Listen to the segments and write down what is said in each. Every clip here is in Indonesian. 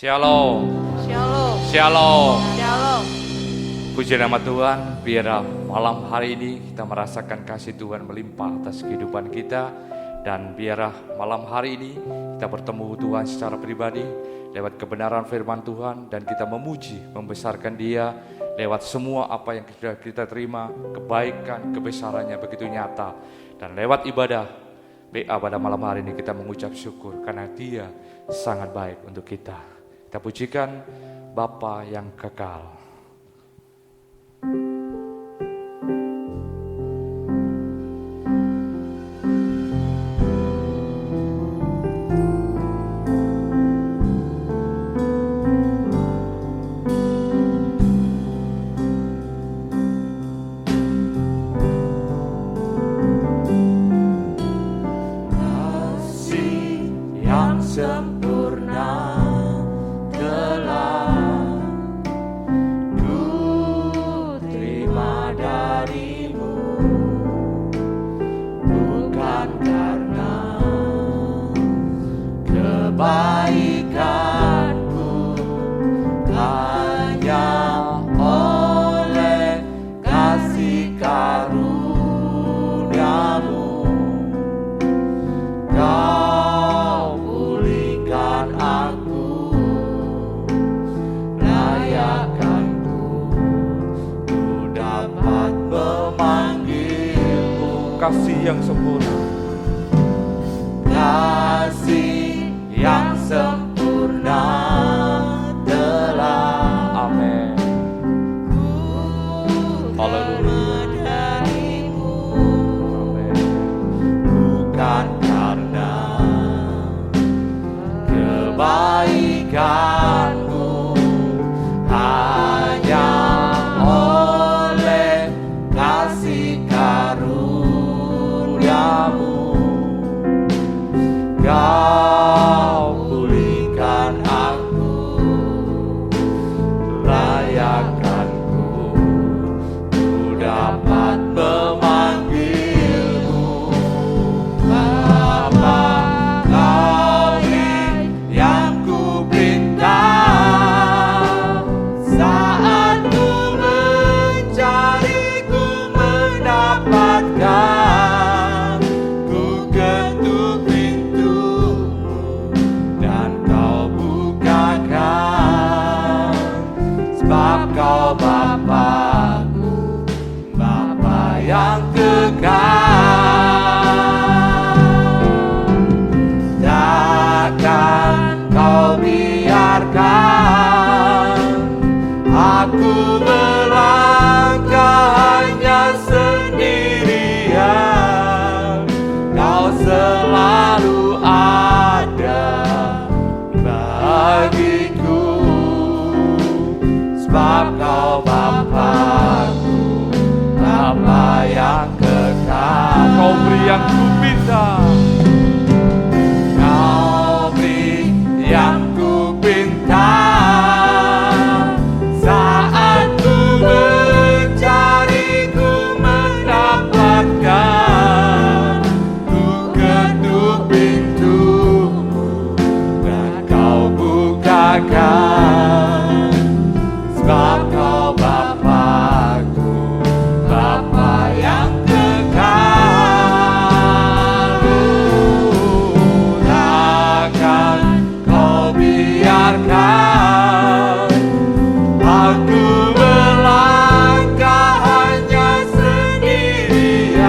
Shalom. Shalom. Shalom. Shalom. Puji nama Tuhan, biarlah malam hari ini kita merasakan kasih Tuhan melimpah atas kehidupan kita. Dan biarlah malam hari ini kita bertemu Tuhan secara pribadi lewat kebenaran firman Tuhan. Dan kita memuji, membesarkan Dia lewat semua apa yang kita terima. Kebaikan, kebesarannya begitu nyata. Dan lewat ibadah BA pada malam hari ini kita mengucap syukur karena Dia sangat baik untuk kita. Kita pujikan Bapa yang kekal. Kasih yang sempurna telah ku terima darimu, bukan karena kebaikanku, hanya oleh kasih karuniamu. Kau pulihkan aku, layakkanku, ku dapat memanggilmu. Kasih yang sempurna, Kasih yang sempurna telah amin. terima darimu, Amin. bukan karena kebaikanmu, hanya oleh kasih karuniamu. Kau pulihkan aku, layakkanku, ku dapat memanggilmu. Bapa, Kau yang ku pinta saat ku mencari, ku mendapatkan. Ku ketuk pintumu dan Kau bukakan, sebab Kau Bapa-Ku, Bapa yang kekal. Takkan Kau biarkan aku melangkah hanya sendirian. Kau selalu ada bagiku, sebab Kau Bapa-Ku, Bapa yang kekal. Kau beri yang ku minta, Kau beri yang ku pinta saat ku mencari, ku mendapatkan. Ku ketuk pintumu dan Kau bukakan, sebab Kau Bapa-Ku, Bapa yang kekal. Takkan Kau biarkan aku melangkah hanya sendirian.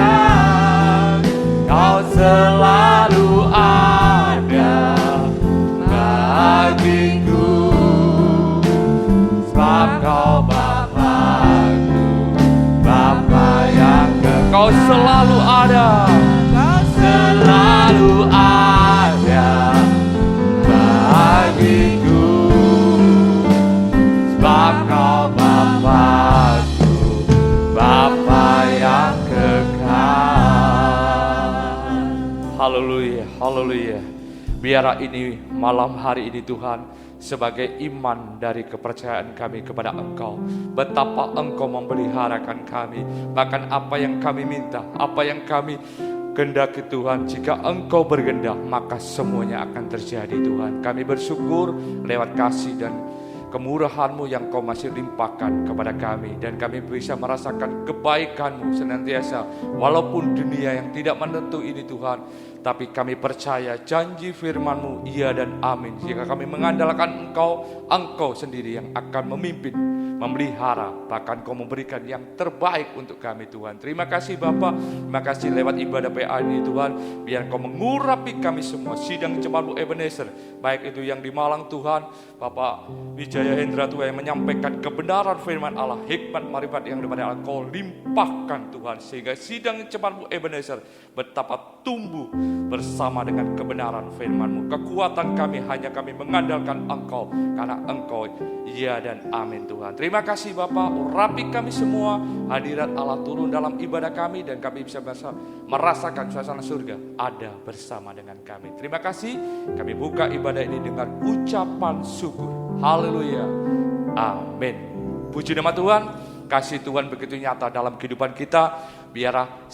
Kau selalu ada bagiku, sebab Kau Bapa-Ku, Bapa yang kekal. Kau selalu ada. Kau selalu ada bagiku, sebab Kau Bapa-Ku, Bapa yang kekal. Haleluya, haleluya. Biarlah ini malam hari ini Tuhan sebagai iman dari kepercayaan kami kepada Engkau. Betapa Engkau memeliharakan kami. Bahkan apa yang kami minta, apa yang kami kehendaki Tuhan, jika Engkau berkehendak maka semuanya akan terjadi Tuhan. Kami bersyukur lewat kasih dan kemurahan-Mu yang Kau masih limpahkan kepada kami, dan kami bisa merasakan kebaikan-Mu senantiasa walaupun dunia yang tidak menentu ini Tuhan. Tapi kami percaya janji firman-Mu iya dan amin. Jika kami mengandalkan Engkau sendiri yang akan memimpin, memelihara, bahkan Kau memberikan yang terbaik untuk kami Tuhan. Terima kasih Bapa, terima kasih lewat ibadah PA ini Tuhan. Biar Kau mengurapi kami semua, sidang Jemaat Ebenezer, baik itu yang di Malang Tuhan, Bapak Wijaya Hendra Tuhan yang menyampaikan kebenaran firman Allah, hikmat marifat yang daripada Allah Kau limpahkan Tuhan, sehingga sidang Jemaat Ebenezer betapa tumbuh bersama dengan kebenaran firman-Mu. Kekuatan kami hanya kami mengandalkan Engkau, karena Engkau iya dan amin Tuhan. Terima kasih Bapa, urapi kami semua, hadirat Allah turun dalam ibadah kami, dan kami bisa merasakan suasana surga ada bersama dengan kami. Terima kasih, kami buka ibadah ini dengan ucapan syukur. Haleluya, amin. Puji nama Tuhan. Kasih Tuhan begitu nyata dalam kehidupan kita. Biarlah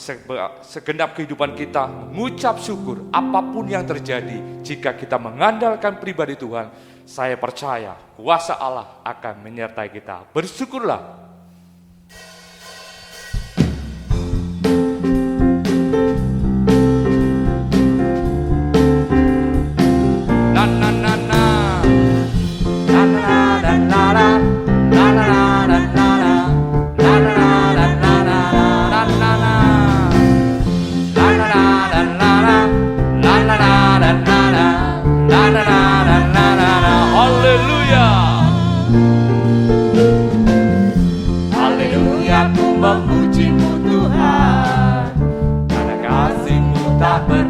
segenap kehidupan kita mengucap syukur apapun yang terjadi. Jika kita mengandalkan pribadi Tuhan, saya percaya kuasa Allah akan menyertai kita. Bersyukurlah.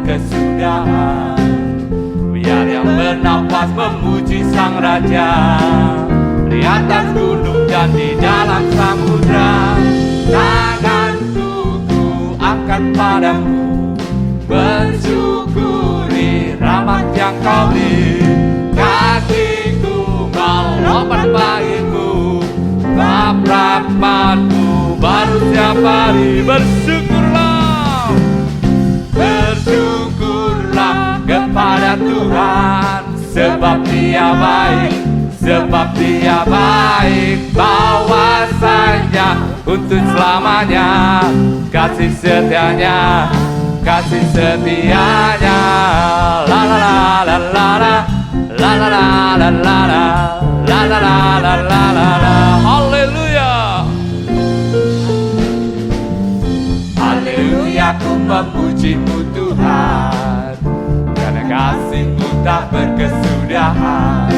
Kesudahan, biar yang bernafas memuji Sang Raja di atas gunung dan di dalam samudra. Tanganku ku angkat padamu, bersyukuri rahmat yang Kau beri. Kakiku melompat bagimu, sebab rahmat-Mu baru setiap hari. Bersyukurlah, bersyukurlah kepada Tuhan, sebab Dia baik, sebab Dia baik. Bahwasanya untuk selamanya kasih setianya, kasih setianya. La la la la la la la la la la la la la la la la la. Haleluya, haleluya, ku memuji-Mu Tuhan, karena kasih-Mu tak berkesudahan.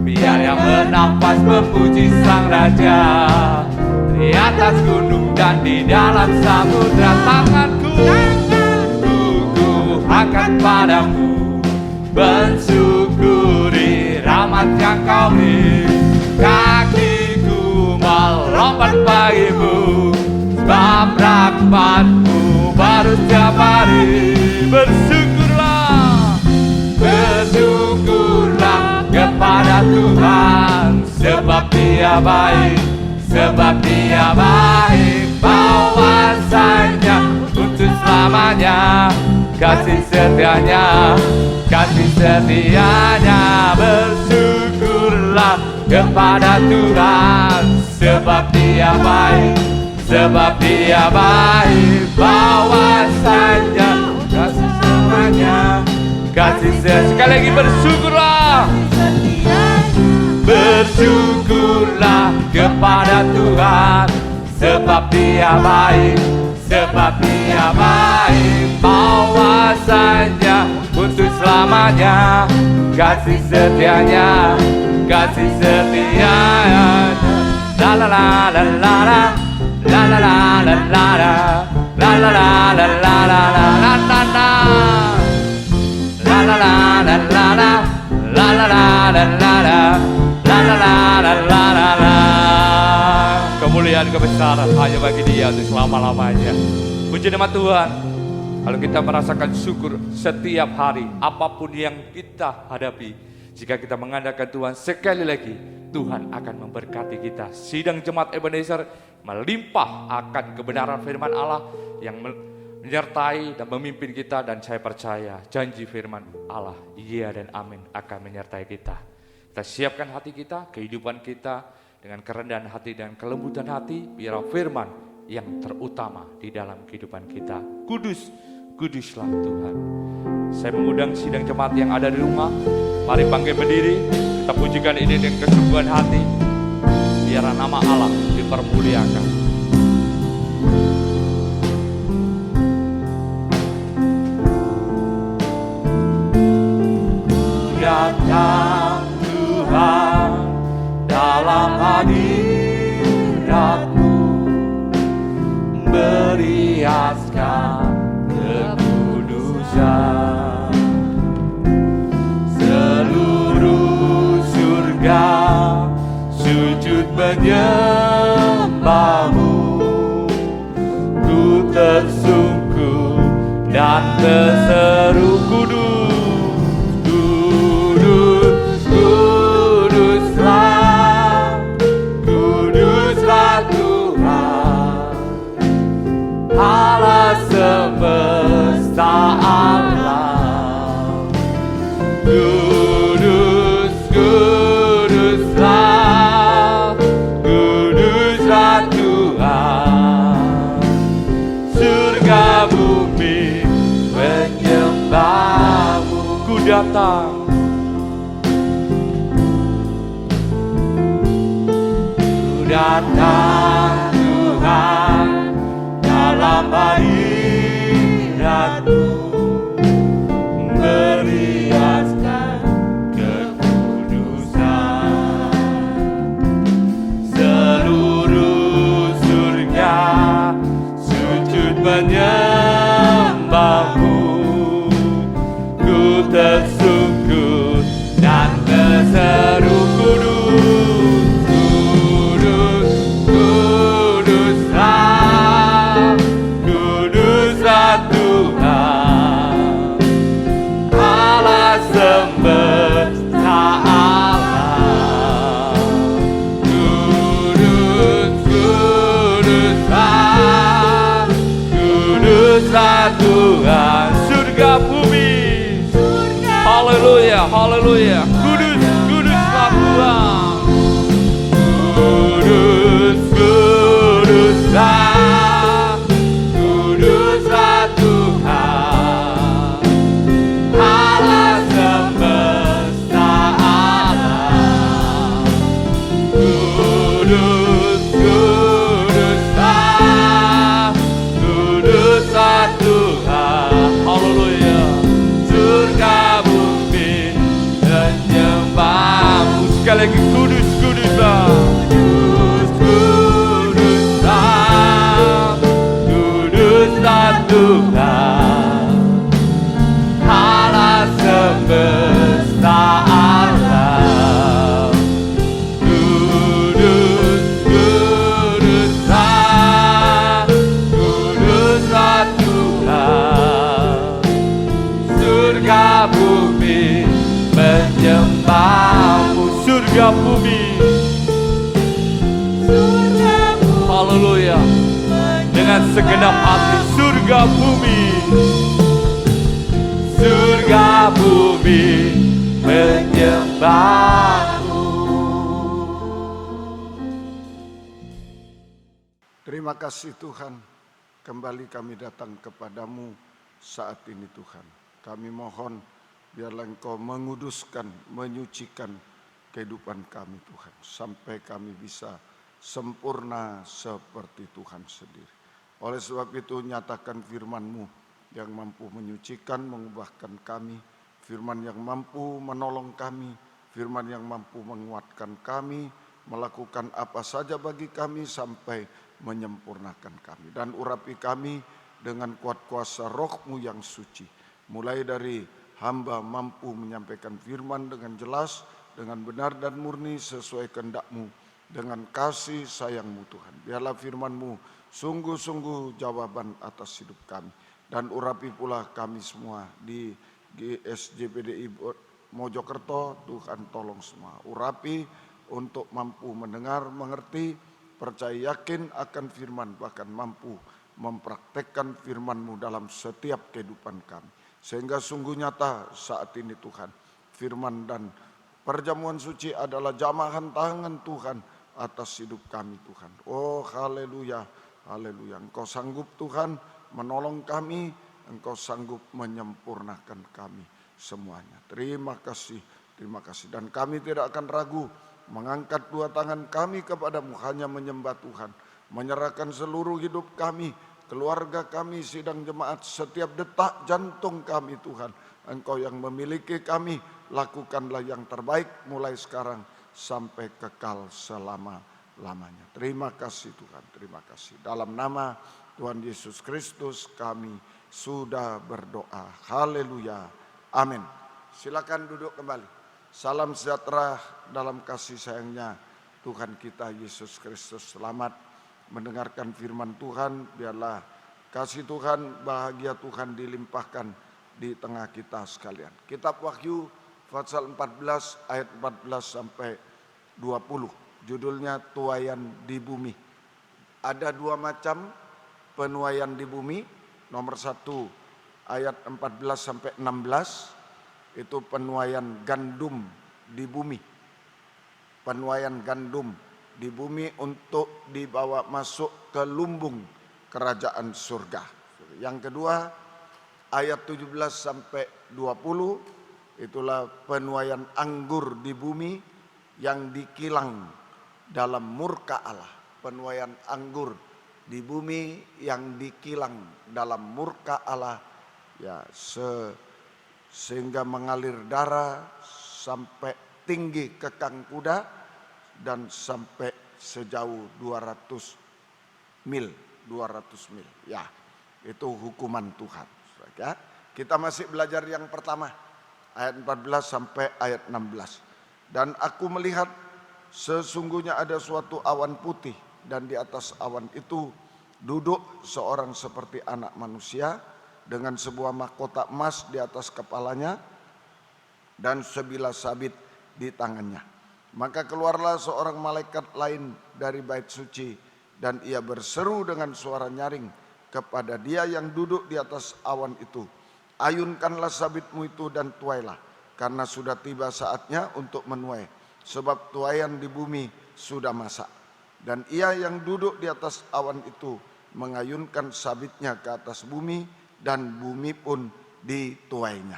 Biar yang bernafas memuji Sang Raja di atas gunung dan di dalam samudra. Tanganku ku angkat padamu, bersyukuri rahmat yang Kau beri. Kakiku melompat bagimu, sebab rahmat-Mu baru setiap hari. Bersyukurlah, bersyukurlah kepada Tuhan, sebab Dia baik, sebab Dia baik. Bahwasanya untuk selamanya kasih setianya, kasih setianya. Bersyukurlah kepada Tuhan, sebab Dia baik, sebab Dia baik. Bahwasanya kasih semuanya, kasih sekali lagi. Bersyukurlah, bersyukurlah kepada Tuhan, sebab Dia baik, sebab Dia baik. Bahwasanya untuk selamanya kasih setianya, kasih setianya. La la la la la la. La la la la la la la la la la la la la la la la. La la la la la la la la la la la la la la la. Kemuliaan kebesaran hanya bagi Dia untuk selama-lamanya. Puji nama Tuhan. Kalau kita merasakan syukur setiap hari, apapun yang kita hadapi, jika kita mengandalkan Tuhan, sekali lagi Tuhan akan memberkati kita. Sidang Jemaat Ebenezer melimpah akan kebenaran firman Allah yang menyertai dan memimpin kita, dan saya percaya janji firman Allah, iya dan amin, akan menyertai kita. Kita siapkan hati kita, kehidupan kita dengan kerendahan hati dan kelembutan hati, biar firman yang terutama di dalam kehidupan kita. Kudus, kuduslah Tuhan. Saya mengundang sidang jemaat yang ada di rumah, mari bangkit berdiri, kita pujikan ini dengan kesungguhan hati, biar nama Allah dipermuliakan. Datang Tuhan dalam hadirat-Mu, beriaskan kekudusan. Seluruh surga sujud menyembah-Mu, ku tersungkur dan terseru kudus. Allah semesta alam, kudus, kuduslah, kuduslah Tuhan. Surga bumi menyembah-Mu. Ku datang, ku datang Tuhan dalam hadirat-Mu, beriaskan kekudusan. Seluruh surga sujud menyembah-Mu, ku tersungkur dan terseru kudus, kudus, kuduslah, kuduslah Tuhan. Allah semesta alam, kudus, kuduslah, kuduslah Tuhan. Surga bumi, haleluya, haleluya, kudus, kuduslah Tuhan. Kudus, kuduslah, kuduslah Tuhan. Allah semesta alam, kudus, kuduslah, kuduslah Tuhan. Haleluya. Surga bumi menyembah-Mu. Sekali lagi, kudus, kuduslah, kudus, kuduslah, kuduslah Tuhan. Allah semesta alam, kudus, kuduslah, kuduslah Tuhan. Surga bumi menyembah-Mu. Surga bumi, haleluya, dengan segenap hati. Surga bumi, surga bumi menyembah-Mu. Terima kasih Tuhan, kembali kami datang kepadamu saat ini Tuhan. Kami mohon biarlah Engkau menguduskan, menyucikan kehidupan kami Tuhan, sampai kami bisa sempurna seperti Tuhan sendiri. Oleh sebab itu nyatakan firman-Mu yang mampu menyucikan, mengubahkan kami, firman yang mampu menolong kami, firman yang mampu menguatkan kami, melakukan apa saja bagi kami sampai menyempurnakan kami. Dan urapi kami dengan kuat kuasa Roh-Mu yang suci. Mulai dari hamba mampu menyampaikan firman dengan jelas, dengan benar dan murni sesuai kehendak-Mu, dengan kasih sayang-Mu Tuhan. Biarlah firman-Mu sungguh-sungguh jawaban atas hidup kami. Dan urapi pula kami semua di GSJPDI Mojokerto, Tuhan tolong semua. Urapi untuk mampu mendengar, mengerti, percaya yakin akan firman, bahkan mampu mempraktekkan firman-Mu dalam setiap kehidupan kami. Sehingga sungguh nyata saat ini Tuhan, firman dan perjamuan suci adalah jamahan tangan Tuhan atas hidup kami Tuhan. Oh haleluya, haleluya. Engkau sanggup Tuhan menolong kami, Engkau sanggup menyempurnakan kami semuanya. Terima kasih, terima kasih. Dan kami tidak akan ragu mengangkat dua tangan kami kepadamu, hanya menyembah Tuhan. Menyerahkan seluruh hidup kami, keluarga kami, sidang jemaat, setiap detak jantung kami Tuhan. Engkau yang memiliki kami, lakukanlah yang terbaik mulai sekarang sampai kekal selama-lamanya. Terima kasih Tuhan, terima kasih. Dalam nama Tuhan Yesus Kristus kami sudah berdoa. Haleluya, amin. Silakan duduk kembali. Salam sejahtera dalam kasih sayangnya Tuhan kita Yesus Kristus. Selamat mendengarkan firman Tuhan. Biarlah kasih Tuhan, bahagia Tuhan dilimpahkan di tengah kita sekalian. Kitab Wahyu pasal 14 ayat 14 sampai 20. Judulnya tuaian di bumi. Ada dua macam penuaian di bumi. Nomor 1 ayat 14 sampai 16 itu penuaian gandum di bumi. Penuaian gandum di bumi untuk dibawa masuk ke lumbung kerajaan surga. Yang kedua ayat 17 sampai 20 itulah penuaian anggur di bumi yang dikilang dalam murka Allah. Penuaian anggur di bumi yang dikilang dalam murka Allah, ya, sehingga mengalir darah sampai tinggi kekang kuda dan sampai sejauh 200 mil. Ya, itu hukuman Tuhan. Ya, kita masih belajar yang pertama, ayat 14 sampai ayat 16. Dan aku melihat sesungguhnya ada suatu awan putih, dan di atas awan itu duduk seorang seperti anak manusia dengan sebuah mahkota emas di atas kepalanya dan sebilah sabit di tangannya. Maka keluarlah seorang malaikat lain dari bait suci, dan ia berseru dengan suara nyaring kepada dia yang duduk di atas awan itu, ayunkanlah sabitmu itu dan tuailah, karena sudah tiba saatnya untuk menuai, sebab tuaian di bumi sudah masak. Dan ia yang duduk di atas awan itu mengayunkan sabitnya ke atas bumi, dan bumi pun dituainya.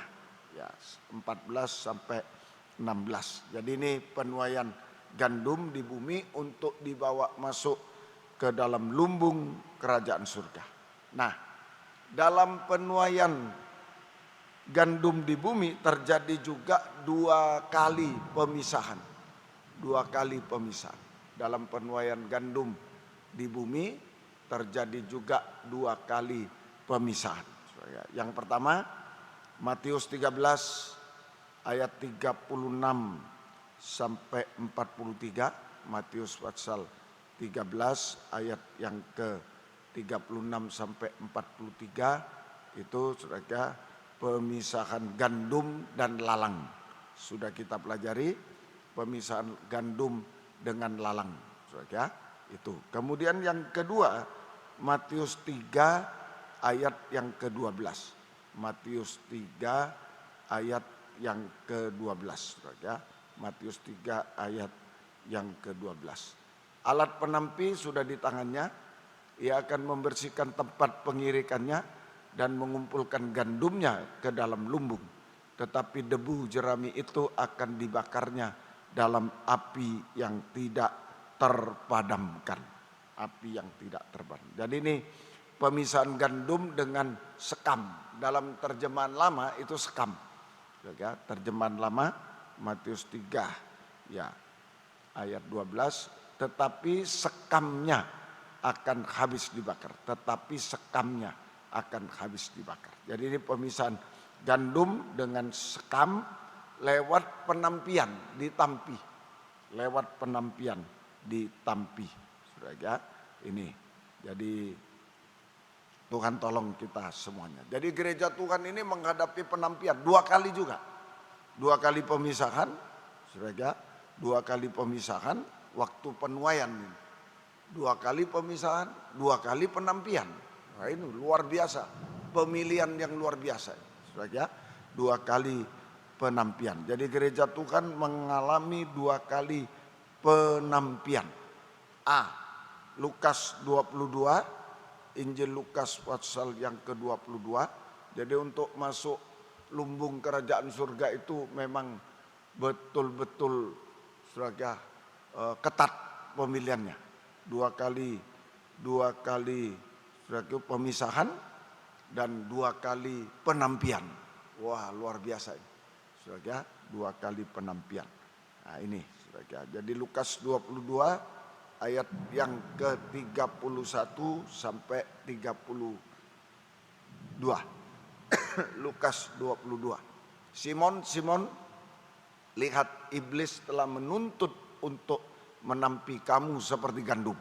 Ya, 14 sampai 16. Jadi ini penuaian gandum di bumi untuk dibawa masuk ke dalam lumbung kerajaan surga. Nah, dalam penuaian gandum di bumi terjadi juga dua kali pemisahan. Dalam penuaian gandum di bumi terjadi juga dua kali pemisahan. Yang pertama, Matius 13 ayat 36 sampai 43. Matius pasal 13 ayat yang ke 36 sampai 43 itu saudara pemisahan gandum dan lalang. Sudah kita pelajari pemisahan gandum dengan lalang, saudara, itu. Kemudian yang kedua, Matius 3 ayat yang ke-12. Matius 3 ayat yang ke-12, saudara. Matius 3 ayat yang ke-12. Alat penampi sudah di tangannya, ia akan membersihkan tempat pengirikannya dan mengumpulkan gandumnya ke dalam lumbung. Tetapi debu jerami itu akan dibakarnya dalam api yang tidak terpadamkan. Api yang tidak terpadamkan. Jadi ini pemisahan gandum dengan sekam. Dalam terjemahan lama itu sekam. Ya, terjemahan lama Matius 3 ya ayat 12, tetapi sekamnya akan habis dibakar. Tetapi sekamnya akan habis dibakar. Jadi ini pemisahan gandum dengan sekam lewat penampian, ditampi. Lewat penampian, ditampi. Saudara, ini. Jadi Tuhan tolong kita semuanya. Jadi gereja Tuhan ini menghadapi penampian dua kali juga. Dua kali pemisahan, saudara, dua kali pemisahan waktu penuaian ini. Dua kali pemisahan, dua kali penampian. Nah, ini luar biasa, pemilihan yang luar biasa. Saudara, 2 kali penampian. Jadi gereja Tuhan mengalami 2 kali penampian. A. Lukas 22, Injil Lukas pasal yang ke-22. Jadi untuk masuk lumbung kerajaan surga itu memang betul-betul saudara ketat pemilihannya. 2 kali saudara pemisahan dan 2 kali penampian. Wah, luar biasa ini. Saudara, 2 kali penampian. Nah, ini saudara. Jadi Lukas 22 ayat yang ke-31 sampai 32. Lukas 22. Simon, lihat iblis telah menuntut untuk menampi kamu seperti gandum.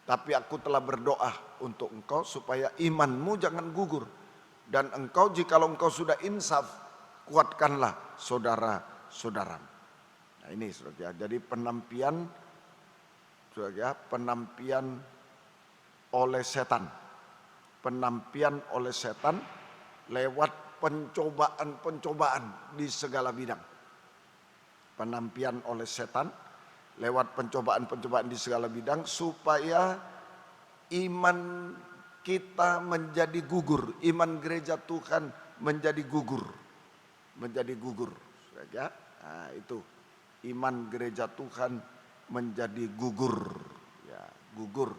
Tapi aku telah berdoa untuk engkau supaya imanmu jangan gugur. Dan engkau jikalau engkau sudah insaf, kuatkanlah saudara-saudaramu. Nah ini saudara, jadi penampian oleh setan. Penampian oleh setan lewat pencobaan-pencobaan di segala bidang. Penampian oleh setan lewat pencobaan-pencobaan di segala bidang supaya iman kita menjadi gugur, iman gereja Tuhan menjadi gugur. Ya, nah, itu iman gereja Tuhan menjadi gugur. Ya, gugur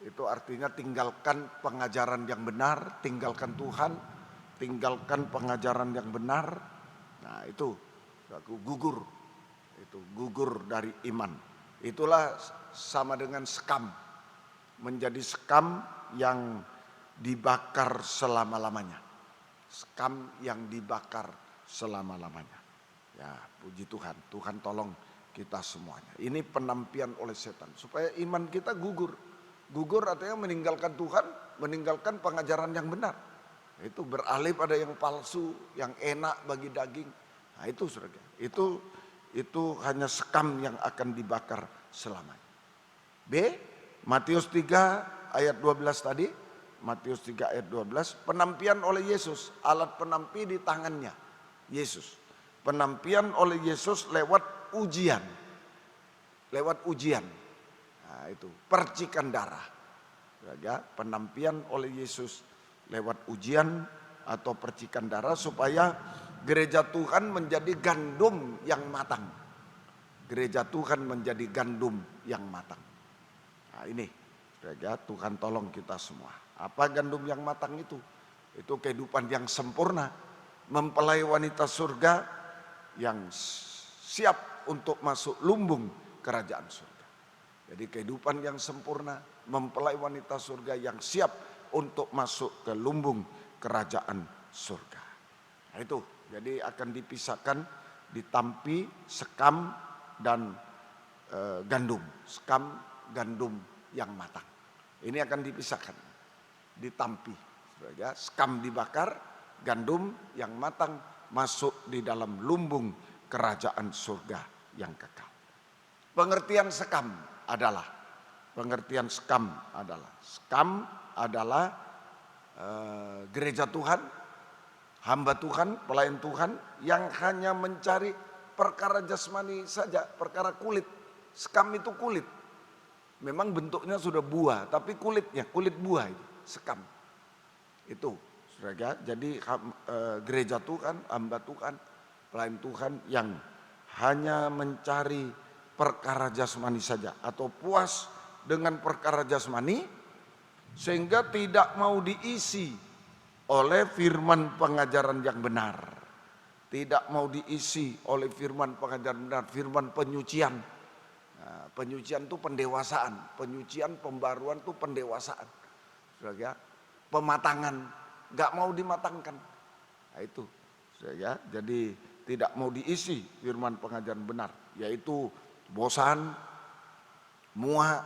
itu artinya tinggalkan pengajaran yang benar, tinggalkan Tuhan, tinggalkan pengajaran yang benar. Nah, itu aku gugur. Itu gugur dari iman. Itulah sama dengan sekam. Menjadi sekam yang dibakar selama-lamanya. Sekam yang dibakar selama-lamanya. Ya, puji Tuhan. Tuhan tolong kita semuanya. Ini penampian oleh setan supaya iman kita gugur. Gugur artinya meninggalkan Tuhan, meninggalkan pengajaran yang benar. Itu beralih pada yang palsu, yang enak bagi daging. Nah, itu saudara. Itu hanya sekam yang akan dibakar selamanya. B. Matius 3 ayat 12 tadi. Matius 3 ayat 12. Penampian oleh Yesus. Alat penampi di tangannya. Yesus. Penampian oleh Yesus lewat ujian. Lewat ujian. Nah itu. Percikan darah. Ya, penampian oleh Yesus lewat ujian atau percikan darah supaya gereja Tuhan menjadi gandum yang matang. Gereja Tuhan menjadi gandum yang matang. Nah ini, gereja Tuhan tolong kita semua. Apa gandum yang matang itu? Itu kehidupan yang sempurna. Mempelai wanita surga yang siap untuk masuk lumbung kerajaan surga. Jadi kehidupan yang sempurna. Mempelai wanita surga yang siap untuk masuk ke lumbung kerajaan surga. Nah itu. Jadi akan dipisahkan, ditampi, sekam, dan gandum. Sekam, gandum yang matang. Ini akan dipisahkan, ditampi. Ya, sekam dibakar, gandum yang matang masuk di dalam lumbung kerajaan surga yang kekal. Pengertian sekam adalah, sekam adalah gereja Tuhan, hamba Tuhan, pelayan Tuhan yang hanya mencari perkara jasmani saja, perkara kulit. Sekam itu kulit. Memang bentuknya sudah buah, tapi kulitnya, kulit buah itu, sekam. Itu, saudara. Jadi gereja Tuhan, hamba Tuhan, pelayan Tuhan yang hanya mencari perkara jasmani saja atau puas dengan perkara jasmani sehingga tidak mau diisi oleh firman pengajaran yang benar. Tidak mau diisi oleh firman pengajaran benar, firman penyucian. Nah, penyucian itu pendewasaan, penyucian pembaruan itu pendewasaan. Ya, pematangan, gak mau dimatangkan. Nah, itu. Ya, jadi tidak mau diisi firman pengajaran benar, yaitu bosan, muak,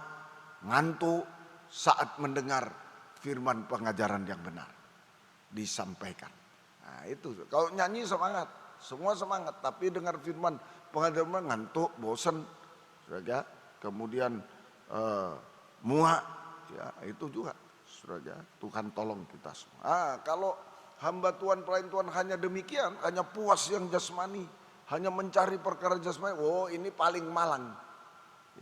ngantuk saat mendengar firman pengajaran yang benar disampaikan. Nah itu, kalau nyanyi semangat, semua semangat, tapi dengar firman pengajaran ngantuk, bosan, kemudian muak, ya itu juga Saudara, Tuhan tolong kita semua. Kalau hamba Tuhan, pelayan Tuhan hanya demikian, hanya puas yang jasmani, hanya mencari perkara jasmani, ini paling malang.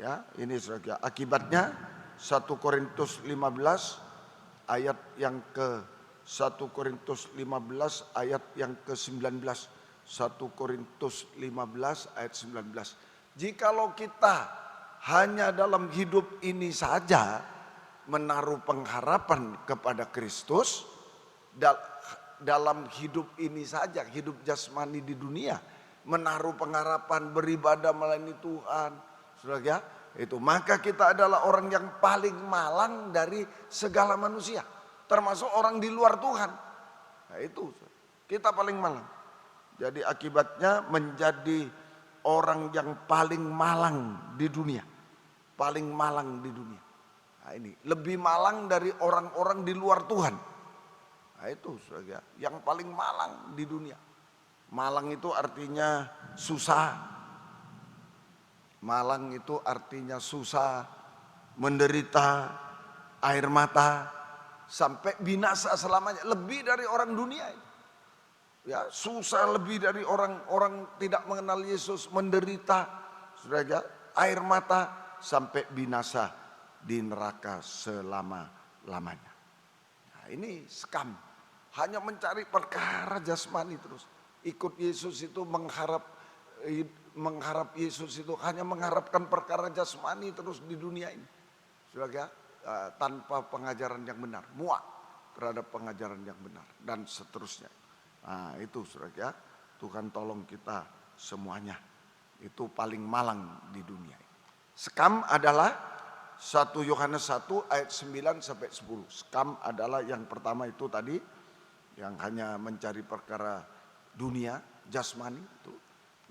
Ya, ini saudara. Akibatnya 1 Korintus 15 ayat yang ke 1 Korintus 15 ayat yang ke-19. 1 Korintus 15 ayat 19. Jikalau kita hanya dalam hidup ini saja menaruh pengharapan kepada Kristus, dalam hidup ini saja, hidup jasmani di dunia, menaruh pengharapan, beribadah melayani Tuhan, saudara, itu maka kita adalah orang yang paling malang dari segala manusia, termasuk orang di luar Tuhan. Nah, itu kita paling malang. Jadi akibatnya menjadi orang yang paling malang di dunia, paling malang di dunia. Nah, ini lebih malang dari orang-orang di luar Tuhan. Nah, itu saudara, yang paling malang di dunia. Malang itu artinya susah. Malang itu artinya susah, menderita, air mata, sampai binasa selamanya. Lebih dari orang dunia. Ya, susah lebih dari orang-orang tidak mengenal Yesus, menderita, saudara, air mata, sampai binasa di neraka selama-lamanya. Nah, ini skam. Hanya mencari perkara jasmani terus. Ikut Yesus itu mengharap Yesus itu hanya mengharapkan perkara jasmani terus di dunia ini. Saudara, tanpa pengajaran yang benar, muak terhadap pengajaran yang benar dan seterusnya. Nah, itu saudara, Tuhan tolong kita semuanya. Itu paling malang di dunia. Skam adalah 1 Yohanes 1 ayat 9 sampai 10. Skam adalah yang pertama itu tadi, yang hanya mencari perkara dunia, jasmani itu.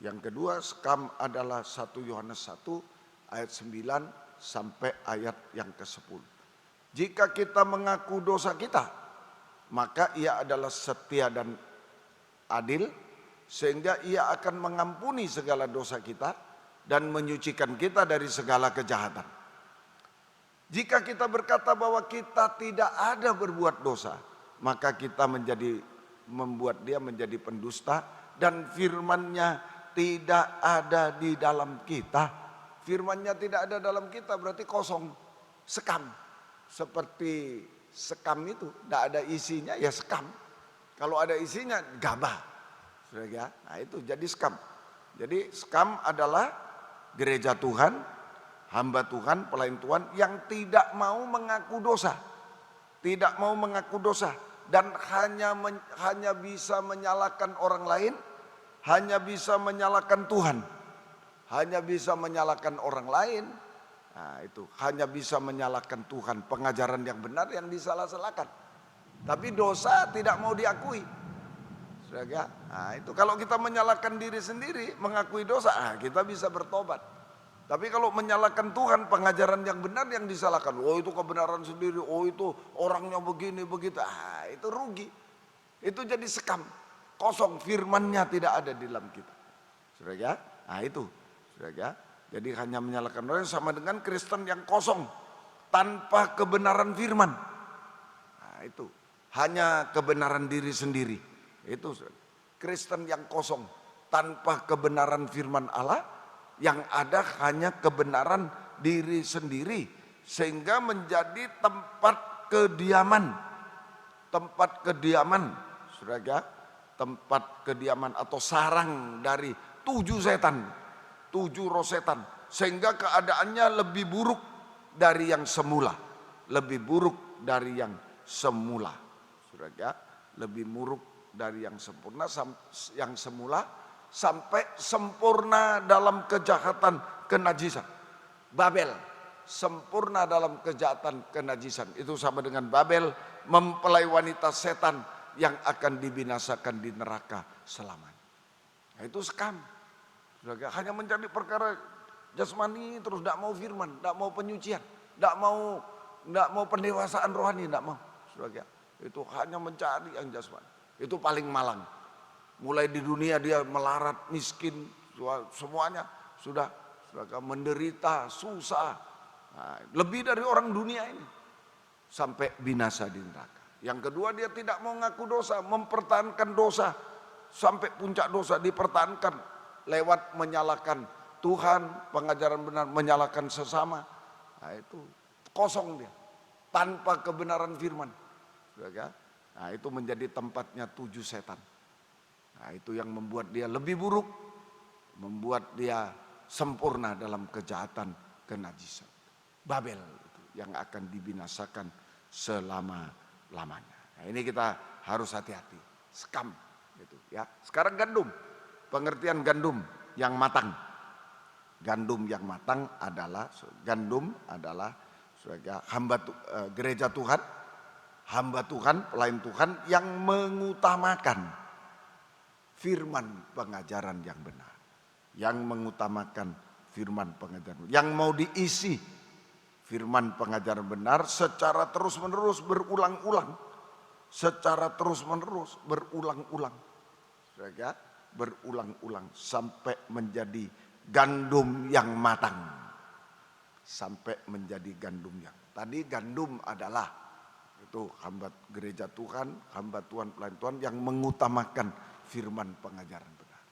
Yang kedua, skam adalah 1 Yohanes 1 ayat 9 sampai ayat yang ke-10. Jika kita mengaku dosa kita, maka ia adalah setia dan adil, sehingga ia akan mengampuni segala dosa kita dan menyucikan kita dari segala kejahatan. Jika kita berkata bahwa kita tidak ada berbuat dosa, maka kita membuat dia menjadi pendusta dan firman-Nya tidak ada di dalam kita. Firman-Nya tidak ada dalam kita berarti kosong, sekam. Seperti sekam itu, tidak ada isinya ya sekam. Kalau ada isinya gabah. Nah, itu jadi skam. Jadi skam adalah gereja Tuhan, hamba Tuhan, pelayan Tuhan yang tidak mau mengaku dosa. Tidak mau mengaku dosa dan hanya bisa menyalahkan orang lain, hanya bisa menyalahkan Tuhan, hanya bisa menyalahkan orang lain. Nah, itu hanya bisa menyalahkan Tuhan, pengajaran yang benar yang disalah-salahkan. Tapi dosa tidak mau diakui. Saudara, nah itu kalau kita menyalahkan diri sendiri, mengakui dosa, kita bisa bertobat. Tapi kalau menyalahkan Tuhan, pengajaran yang benar yang disalahkan, itu kebenaran sendiri, itu orangnya begini begitu, itu rugi. Itu jadi sekam, kosong, firman-Nya tidak ada di dalam kita. Saudara, nah itu, saudara. Jadi hanya menyalahkan orang sama dengan Kristen yang kosong, tanpa kebenaran firman. Nah itu, hanya kebenaran diri sendiri. Itu Kristen yang kosong, tanpa kebenaran firman Allah, yang ada hanya kebenaran diri sendiri. Sehingga menjadi tempat kediaman. Tempat kediaman, saudara, tempat kediaman atau sarang dari 7 setan. 7 roh setan. Sehingga keadaannya lebih buruk dari yang semula. Lebih buruk dari yang semula. Saudara, lebih buruk dari yang sempurna, yang semula, sampai sempurna dalam kejahatan kenajisan. Babel sempurna dalam kejahatan kenajisan. Itu sama dengan Babel mempelai wanita setan yang akan dibinasakan di neraka selamanya. Nah, itu skam. Hanya mencari perkara jasmani terus tidak mau firman, tidak mau penyucian, tidak mau pendewasaan rohani, tidak mau. Itu hanya mencari yang jasmani. Itu paling malang. Mulai di dunia dia melarat, miskin, semuanya sudah menderita, susah. Nah, lebih dari orang dunia ini. sampai binasa di neraka. Yang kedua, dia tidak mau ngaku dosa, mempertahankan dosa sampai puncak dosa, dipertahankan lewat menyalahkan Tuhan, pengajaran benar, menyalahkan sesama. Nah itu kosong dia, tanpa kebenaran firman. Nah itu menjadi tempatnya 7 setan. Nah itu yang membuat dia lebih buruk, membuat dia sempurna dalam kejahatan, kenajisan. Babel itu yang akan dibinasakan selama-lamanya. Nah ini kita harus hati-hati, skam gitu ya. Sekarang gandum, pengertian gandum yang matang. Gandum yang matang adalah sebagai gereja Tuhan, hamba Tuhan, pelayan Tuhan yang mengutamakan firman pengajaran yang benar, yang mengutamakan firman pengajaran, yang mau diisi firman pengajaran benar secara terus-menerus berulang-ulang, berulang-ulang sampai menjadi gandum yang matang. Sampai menjadi gandum yang tadi gandum adalah itu hamba gereja Tuhan, hamba Tuhan, pelayan Tuhan yang mengutamakan firman pengajaran benar.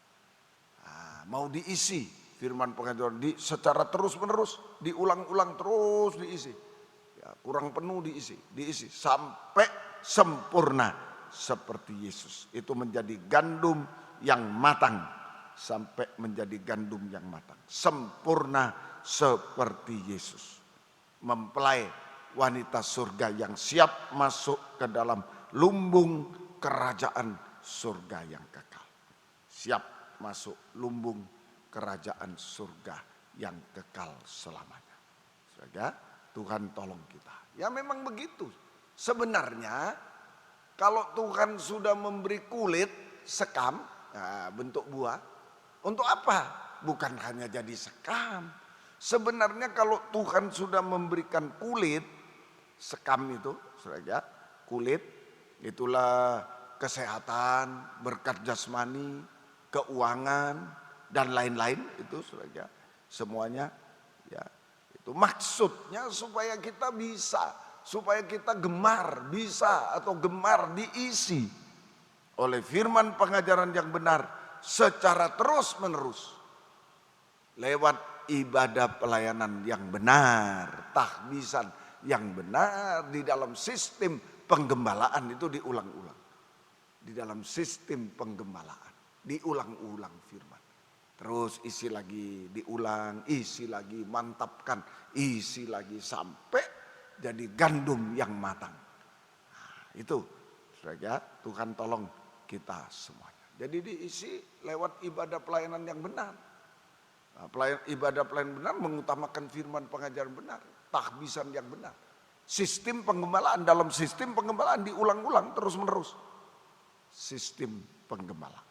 Nah, mau diisi firman pengajaran secara terus-menerus, diulang-ulang terus diisi. Ya, kurang penuh diisi sampai sempurna seperti Yesus. Itu menjadi gandum yang matang, sampai menjadi gandum yang matang, sempurna seperti Yesus. Mempelai wanita surga yang siap masuk ke dalam lumbung kerajaan surga yang kekal. Siap masuk lumbung kerajaan surga yang kekal selamanya. Saudara, Tuhan tolong kita. Ya memang begitu. Sebenarnya kalau Tuhan sudah memberi kulit sekam, nah, bentuk buah, untuk apa? Bukan hanya jadi sekam. Sebenarnya kalau Tuhan sudah memberikan kulit, sekam itu, saudara, kulit itulah kesehatan, berkat jasmani, keuangan dan lain-lain itu, saudara. Semuanya ya, itu maksudnya supaya kita bisa, supaya kita gemar bisa atau gemar diisi oleh firman pengajaran yang benar secara terus-menerus lewat ibadah pelayanan yang benar, tahbisan yang benar di dalam sistem penggembalaan itu diulang-ulang. Di dalam sistem penggembalaan diulang-ulang firman. Terus isi lagi, diulang, isi lagi, mantapkan, isi lagi sampai jadi gandum yang matang. Nah, itu saudara, Tuhan tolong kita semuanya. Jadi diisi lewat ibadah pelayanan yang benar. Nah, ibadah pelayanan benar mengutamakan firman pengajaran benar, tahbisan yang benar. Sistem penggembalaan, dalam sistem penggembalaan diulang-ulang terus-menerus. Sistem penggembalaan.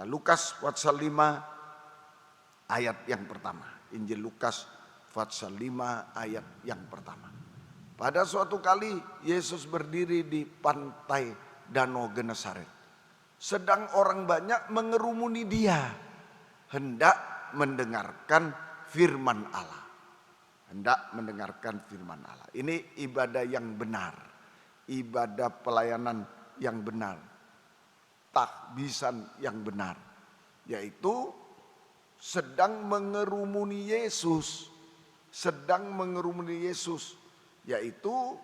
Lukas pasal 5 ayat yang pertama. Injil Lukas pasal 5 ayat yang pertama. Pada suatu kali Yesus berdiri di pantai Danau Genesaret. Sedang orang banyak mengerumuni dia, hendak mendengarkan firman Allah. Hendak mendengarkan firman Allah. Ini ibadah yang benar, ibadah pelayanan yang benar, tahbisan yang benar, yaitu sedang mengerumuni Yesus, yaitu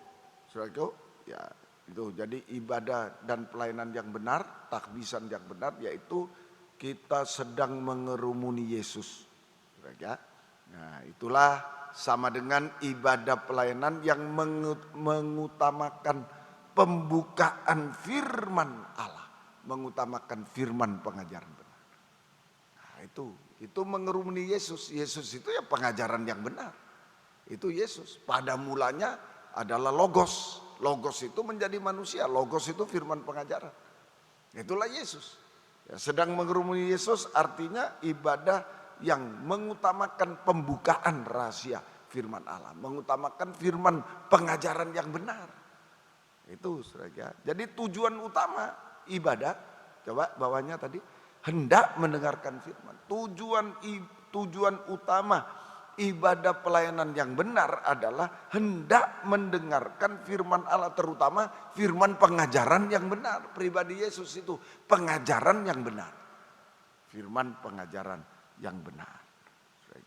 ya itu jadi ibadah dan pelayanan yang benar, tahbisan yang benar, yaitu kita sedang mengerumuni Yesus. Nah, itulah sama dengan ibadah pelayanan yang mengutamakan pembukaan firman Allah, mengutamakan firman pengajaran benar. Nah, itu mengerumuni Yesus. Yesus itu ya pengajaran yang benar. Itu Yesus. Pada mulanya adalah Logos. Logos itu menjadi manusia. Logos itu firman pengajaran. Itulah Yesus. Ya, sedang mengerumuni Yesus artinya ibadah yang mengutamakan pembukaan rahasia firman Allah, mengutamakan firman pengajaran yang benar. Itu saudara. Jadi tujuan utama ibadah, coba bawahnya tadi, hendak mendengarkan firman. Tujuan utama ibadah pelayanan yang benar adalah hendak mendengarkan firman Allah, terutama firman pengajaran yang benar. Pribadi Yesus itu pengajaran yang benar. Firman pengajaran yang benar.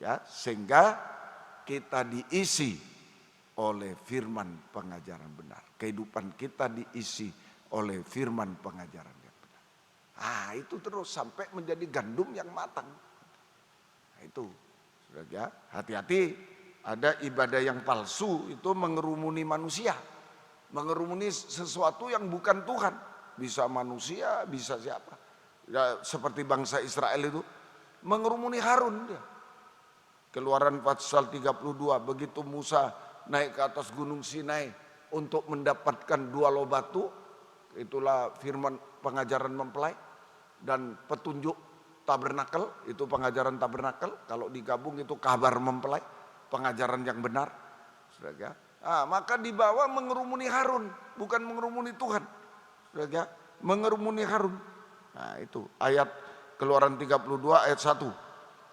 Ya, sehingga kita diisi oleh firman pengajaran benar. Kehidupan kita diisi oleh firman pengajaran yang benar. Itu terus sampai menjadi gandum yang matang. Itu. Ya, hati-hati, ada ibadah yang palsu itu mengerumuni manusia, mengerumuni sesuatu yang bukan Tuhan. Bisa manusia, bisa siapa. Ya, seperti bangsa Israel itu mengerumuni Harun dia. Keluaran pasal 32, begitu Musa naik ke atas gunung Sinai untuk mendapatkan 2 loh batu, itulah firman pengajaran mempelai dan petunjuk tabernakel, itu pengajaran tabernakel. Kalau digabung itu kabar mempelai, pengajaran yang benar. Saudara, maka dibawa mengerumuni Harun, bukan mengerumuni Tuhan. Saudara, mengerumuni Harun. Itu ayat Keluaran 32 ayat 1.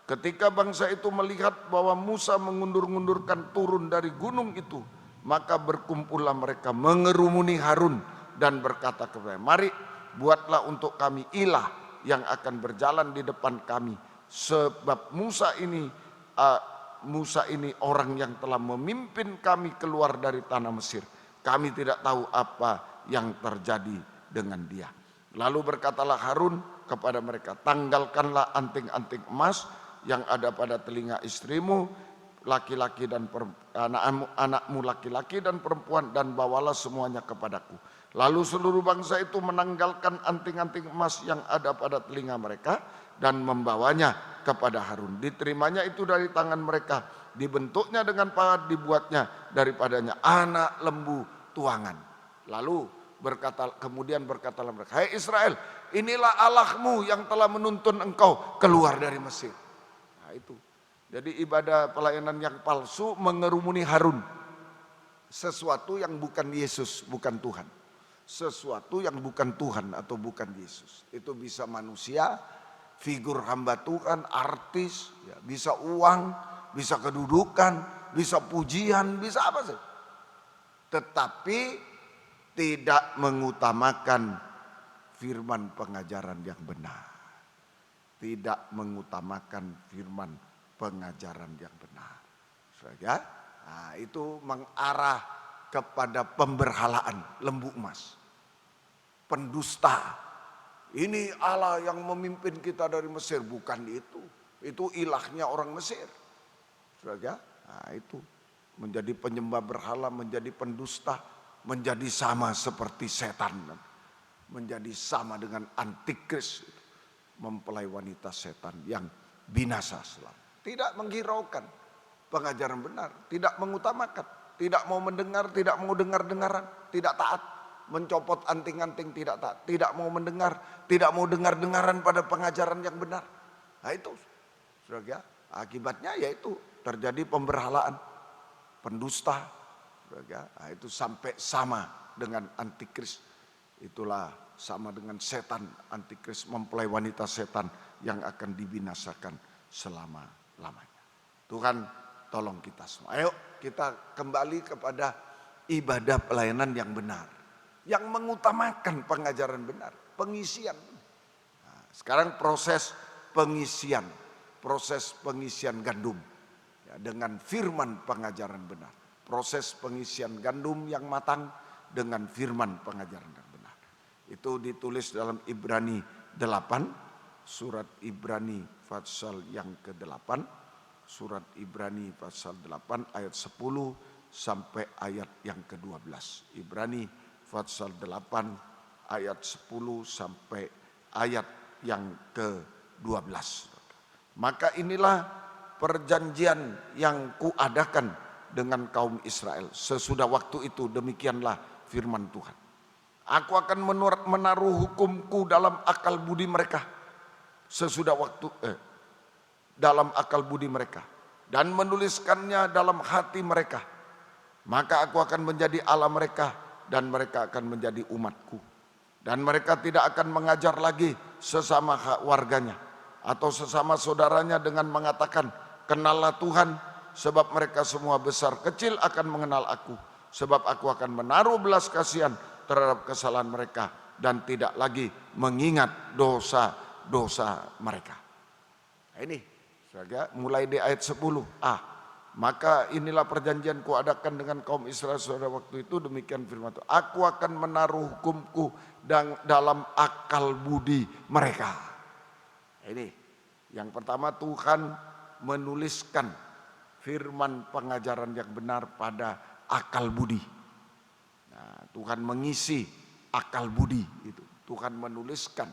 Ketika bangsa itu melihat bahwa Musa mengundur-undurkan turun dari gunung itu, maka berkumpullah mereka mengerumuni Harun dan berkata kepada, mari buatlah untuk kami ilah yang akan berjalan di depan kami, sebab Musa ini orang yang telah memimpin kami keluar dari tanah Mesir. Kami tidak tahu apa yang terjadi dengan dia. Lalu berkatalah Harun kepada mereka, tanggalkanlah anting-anting emas yang ada pada telinga istrimu laki-laki dan anakmu laki-laki dan perempuan, dan bawalah semuanya kepadaku. Lalu seluruh bangsa itu menanggalkan anting-anting emas yang ada pada telinga mereka dan membawanya kepada Harun. Diterimanya itu dari tangan mereka, dibentuknya dengan pahat, dibuatnya daripadanya anak lembu tuangan. Lalu kemudian berkatalah mereka, hai Israel, inilah Allahmu yang telah menuntun engkau keluar dari Mesir. Itu. Jadi ibadah pelayanan yang palsu mengerumuni Harun. Sesuatu yang bukan Yesus, bukan Tuhan. Sesuatu yang bukan Tuhan atau bukan Yesus. Itu bisa manusia, figur hamba Tuhan, artis, ya, bisa uang, bisa kedudukan, bisa pujian, bisa apa sih. Tetapi tidak mengutamakan firman pengajaran yang benar. Tidak mengutamakan firman pengajaran yang benar. Ya? Itu mengarah kepada pemberhalaan lembu emas. Pendusta. Ini Allah yang memimpin kita dari Mesir. Bukan itu. Itu ilahnya orang Mesir. Ya? Itu. Menjadi penyembah berhala, menjadi pendusta. Menjadi sama seperti setan. Menjadi sama dengan antikris. Mempelai wanita setan yang binasa selalu. Tidak menghiraukan pengajaran benar, tidak mengutamakan, tidak mau mendengar, tidak mau dengar-dengaran, tidak taat, mencopot anting-anting, tidak taat, tidak mau mendengar, tidak mau dengar-dengaran pada pengajaran yang benar. Itu, saudara, akibatnya yaitu terjadi pemberhalaan, pendusta, saudara, itu sampai sama dengan antikris. Itulah sama dengan setan, antikris, mempelai wanita setan yang akan dibinasakan selama-lamanya. Tuhan tolong kita semua. Ayo kita kembali kepada ibadah pelayanan yang benar. Yang mengutamakan pengajaran benar, pengisian. Sekarang proses pengisian gandum ya, dengan firman pengajaran benar. Proses pengisian gandum yang matang dengan firman pengajaran yang benar. Itu ditulis dalam Ibrani 8, surat Ibrani pasal yang ke-8, surat Ibrani pasal 8 ayat 10 sampai ayat yang ke-12. Ibrani pasal 8 ayat 10 sampai ayat yang ke-12. Maka inilah perjanjian yang kuadakan dengan kaum Israel. Sesudah waktu itu demikianlah firman Tuhan. Aku akan menaruh hukumku dalam akal budi mereka sesudah waktu dalam akal budi mereka dan menuliskannya dalam hati mereka. Maka aku akan menjadi Allah mereka dan mereka akan menjadi umatku. Dan mereka tidak akan mengajar lagi sesama warganya atau sesama saudaranya dengan mengatakan, kenallah Tuhan, sebab mereka semua besar kecil akan mengenal aku. Sebab aku akan menaruh belas kasihan terhadap kesalahan mereka dan tidak lagi mengingat dosa-dosa mereka. Nah, ini saudara, mulai di ayat 10. Maka inilah perjanjian kuadakan dengan kaum Israel saudara waktu itu, demikian firman Tuhan. Aku akan menaruh hukumku dalam akal budi mereka. Ini yang pertama, Tuhan menuliskan firman pengajaran yang benar pada akal budi. Nah, Tuhan mengisi akal budi itu. Tuhan menuliskan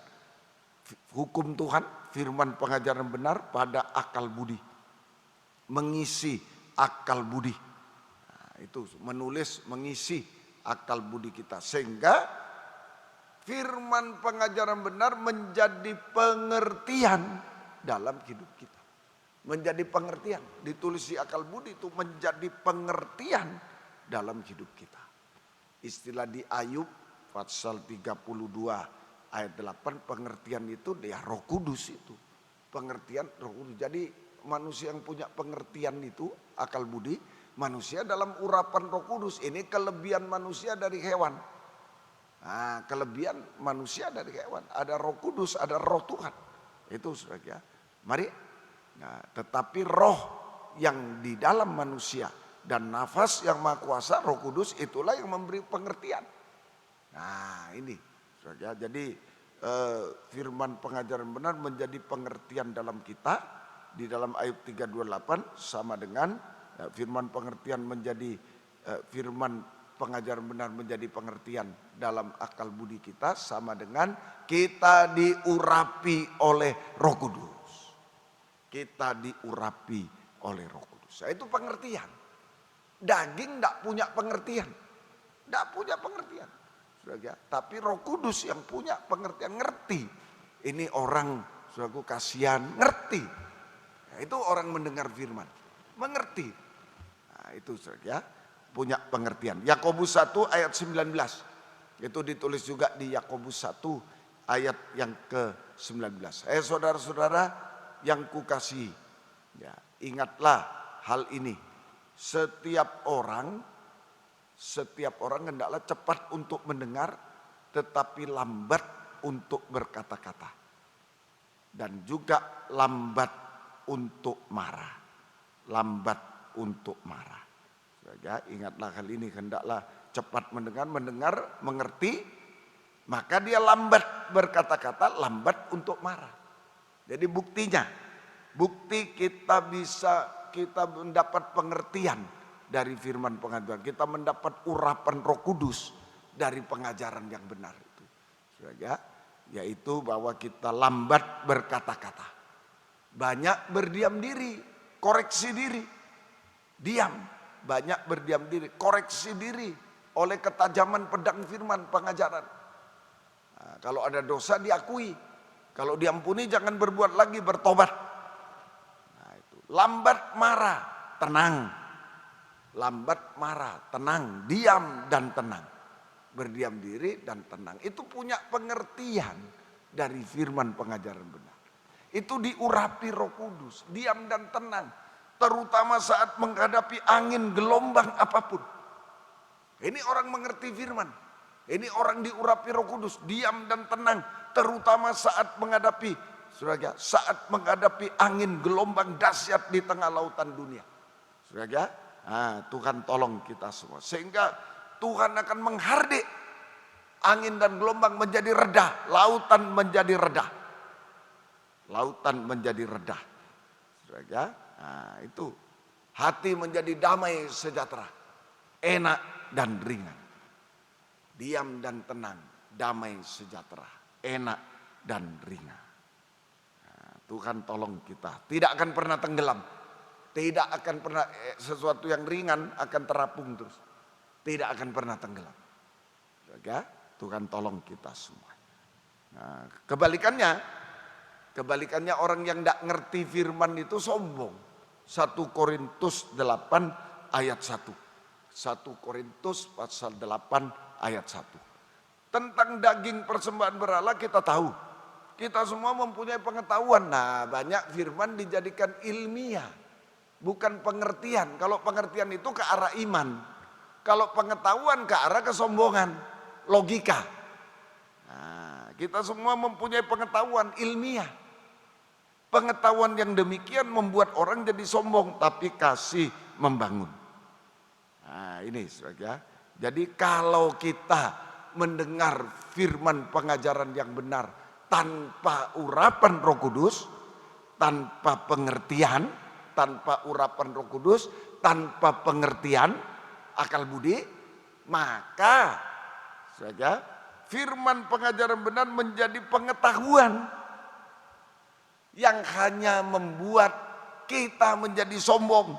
hukum Tuhan, firman pengajaran benar pada akal budi. Mengisi akal budi. Nah, itu menulis, mengisi akal budi kita. Sehingga firman pengajaran benar menjadi pengertian dalam hidup kita. Menjadi pengertian. Ditulis di akal budi itu menjadi pengertian dalam hidup kita. Istilah di Ayub pasal 32 ayat 8, pengertian itu dia Roh Kudus itu. Pengertian Roh Kudus. Jadi manusia yang punya pengertian itu, akal budi, manusia dalam urapan Roh Kudus. Ini kelebihan manusia dari hewan. Nah, kelebihan manusia dari hewan. Ada Roh Kudus, ada Roh Tuhan. Itu saudara. Mari. Nah, tetapi roh yang di dalam manusia dan nafas yang maha kuasa, Roh Kudus, itulah yang memberi pengertian. Nah, ini saudara. Jadi firman pengajaran benar menjadi pengertian dalam kita. Di dalam Ayub 3:28 sama dengan firman pengertian menjadi firman pengajaran benar menjadi pengertian dalam akal budi kita, sama dengan kita diurapi oleh Roh Kudus. Kita diurapi oleh Roh Kudus. Itu pengertian. Daging tidak punya pengertian. Tidak punya pengertian. Tapi Roh Kudus yang punya pengertian, ngerti. Ini orang, saudaraku, kasihan, ngerti. Itu orang mendengar firman, mengerti. Nah, itu saudara, punya pengertian. Yakobus 1 ayat 19. Itu ditulis juga di Yakobus 1 ayat yang ke-19. Saudara-saudara yang kukasihi, ya, ingatlah hal ini. Setiap orang hendaklah cepat untuk mendengar, tetapi lambat untuk berkata-kata. Dan juga lambat untuk marah. Lambat untuk marah. Ya, ingatlah hal ini, hendaklah cepat mendengar, mengerti, maka dia lambat berkata-kata, lambat untuk marah. Jadi bukti kita mendapat pengertian dari firman pengajaran. Kita mendapat urapan Roh Kudus dari pengajaran yang benar itu. Ya, yaitu bahwa kita lambat berkata-kata. Banyak berdiam diri, koreksi diri. Diam, banyak berdiam diri, koreksi diri oleh ketajaman pedang firman pengajaran. Nah, kalau ada dosa diakui, kalau diampuni jangan berbuat lagi, bertobat. Nah, itu. Lambat marah, tenang. Lambat marah, tenang, diam dan tenang. Berdiam diri dan tenang. Itu punya pengertian dari firman pengajaran benar. Itu diurapi Roh Kudus, diam dan tenang, terutama saat menghadapi angin gelombang apapun. Ini orang mengerti firman, ini orang diurapi Roh Kudus, diam dan tenang, terutama saat menghadapi angin gelombang dahsyat di tengah lautan dunia. Saudara, Tuhan tolong kita semua, sehingga Tuhan akan menghardik angin dan gelombang menjadi reda, lautan menjadi reda. Lautan menjadi reda. Nah, itu hati menjadi damai sejahtera, enak dan ringan. Diam dan tenang, damai sejahtera, enak dan ringan. Nah, Tuhan tolong kita, tidak akan pernah tenggelam. Tidak akan pernah sesuatu yang ringan akan terapung terus. Tidak akan pernah tenggelam. Tuhan tolong kita semua. Nah, kebalikannya orang yang tidak ngerti firman itu sombong. 1 Korintus 8 ayat 1. 1 Korintus pasal 8 ayat 1. Tentang daging persembahan berhala kita tahu. Kita semua mempunyai pengetahuan. Nah, banyak firman dijadikan ilmiah. bukan pengertian. Kalau pengertian itu ke arah iman. Kalau pengetahuan ke arah kesombongan, logika. Nah, kita semua mempunyai pengetahuan ilmiah. Pengetahuan yang demikian membuat orang jadi sombong, tapi kasih membangun. Nah, ini saudara. Jadi kalau kita mendengar firman pengajaran yang benar tanpa urapan Roh Kudus, tanpa pengertian, tanpa urapan Roh Kudus, tanpa pengertian akal budi, maka saja firman pengajaran benar menjadi pengetahuan yang hanya membuat kita menjadi sombong,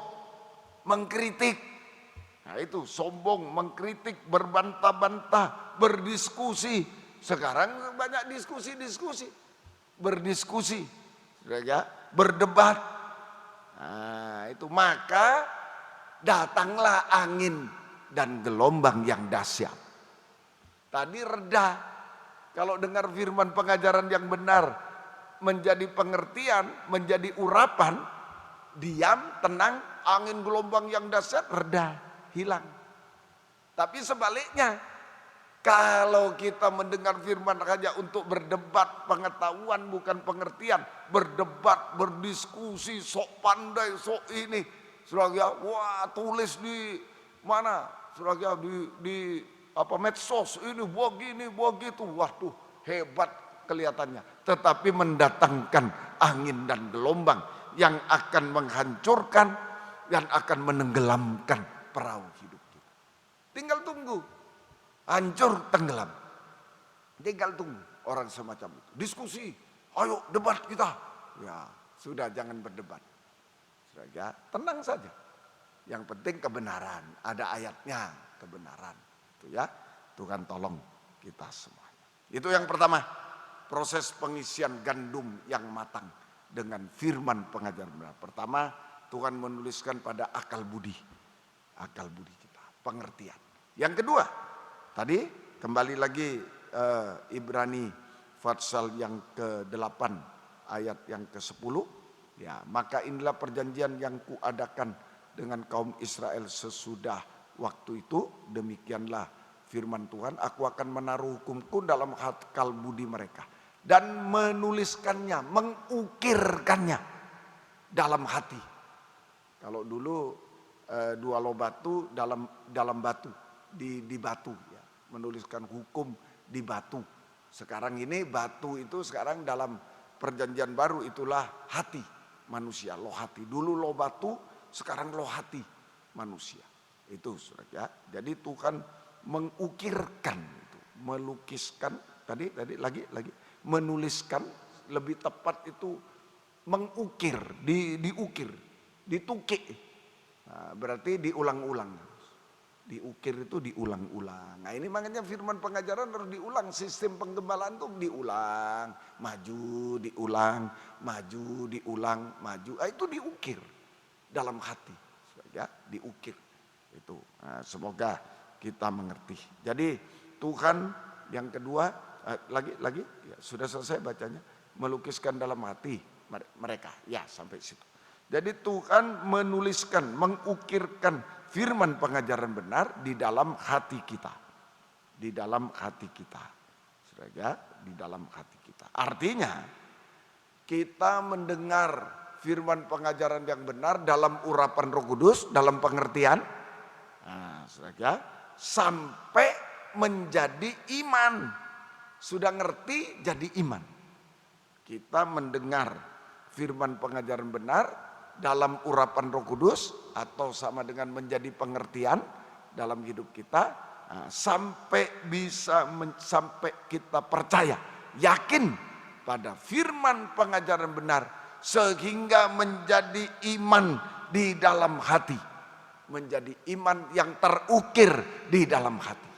mengkritik. Nah itu sombong, mengkritik, berbantah-bantah, berdiskusi. Sekarang banyak diskusi, berdiskusi, berdebat. Nah itu maka datanglah angin dan gelombang yang dahsyat. Tadi reda, kalau dengar firman pengajaran yang benar menjadi pengertian, menjadi urapan, diam, tenang, angin gelombang yang dahsyat reda. Hilang. Tapi sebaliknya, kalau kita mendengar firman raja untuk berdebat, pengetahuan bukan pengertian, berdebat, berdiskusi, sok pandai, sok ini, saudara, wah tulis di mana, saudara, di apa medsos ini, begini, begitu, waduh hebat kelihatannya. Tetapi mendatangkan angin dan gelombang yang akan menghancurkan dan akan menenggelamkan perahu hidup kita. Tinggal tunggu, hancur tenggelam. Tinggal tunggu orang semacam itu. Diskusi, ayo debat kita. Ya sudah, jangan berdebat. Sudah, tenang saja. Yang penting kebenaran, ada ayatnya kebenaran. Itu ya, Tuhan tolong kita semuanya. Itu yang pertama, proses pengisian gandum yang matang dengan firman pengajaran benar. Pertama, Tuhan menuliskan pada akal budi kita, pengertian. Yang kedua, tadi kembali lagi Ibrani pasal yang ke-8 ayat yang ke-10, ya, maka inilah perjanjian yang kuadakan dengan kaum Israel sesudah waktu itu, demikianlah firman Tuhan, aku akan menaruh hukumku dalam akal budi mereka dan menuliskannya, mengukirkannya dalam hati. Kalau dulu dua lo batu dalam batu, di batu, ya, menuliskan hukum di batu. Sekarang ini batu itu sekarang dalam perjanjian baru itulah hati manusia, loh hati. Dulu loh batu, sekarang loh hati manusia. Itu saudara ya. Jadi Tuhan mengukirkan itu, melukiskan, tadi lagi menuliskan, lebih tepat itu mengukir, diukir, ditukik. Nah, berarti diulang-ulang. Diukir itu diulang-ulang. Nah ini makanya firman pengajaran harus diulang. Sistem penggembalaan itu diulang, maju, diulang, maju, diulang, maju. Nah, itu diukir dalam hati. Ya, diukir. Itu. Nah, semoga kita mengerti. Jadi Tuhan yang kedua, lagi ya, sudah selesai bacanya. Melukiskan dalam hati mereka. Ya sampai situ. Jadi Tuhan menuliskan, mengukirkan firman pengajaran benar di dalam hati kita. Di dalam hati kita. Saudara, di dalam hati kita. Artinya kita mendengar firman pengajaran yang benar dalam urapan Roh Kudus, dalam pengertian. Nah, saudara, sampai menjadi iman. Sudah ngerti jadi iman. Kita mendengar firman pengajaran benar dalam urapan Roh Kudus atau sama dengan menjadi pengertian dalam hidup kita, nah, sampai kita percaya, yakin pada firman pengajaran benar sehingga menjadi iman di dalam hati, menjadi iman yang terukir di dalam hati.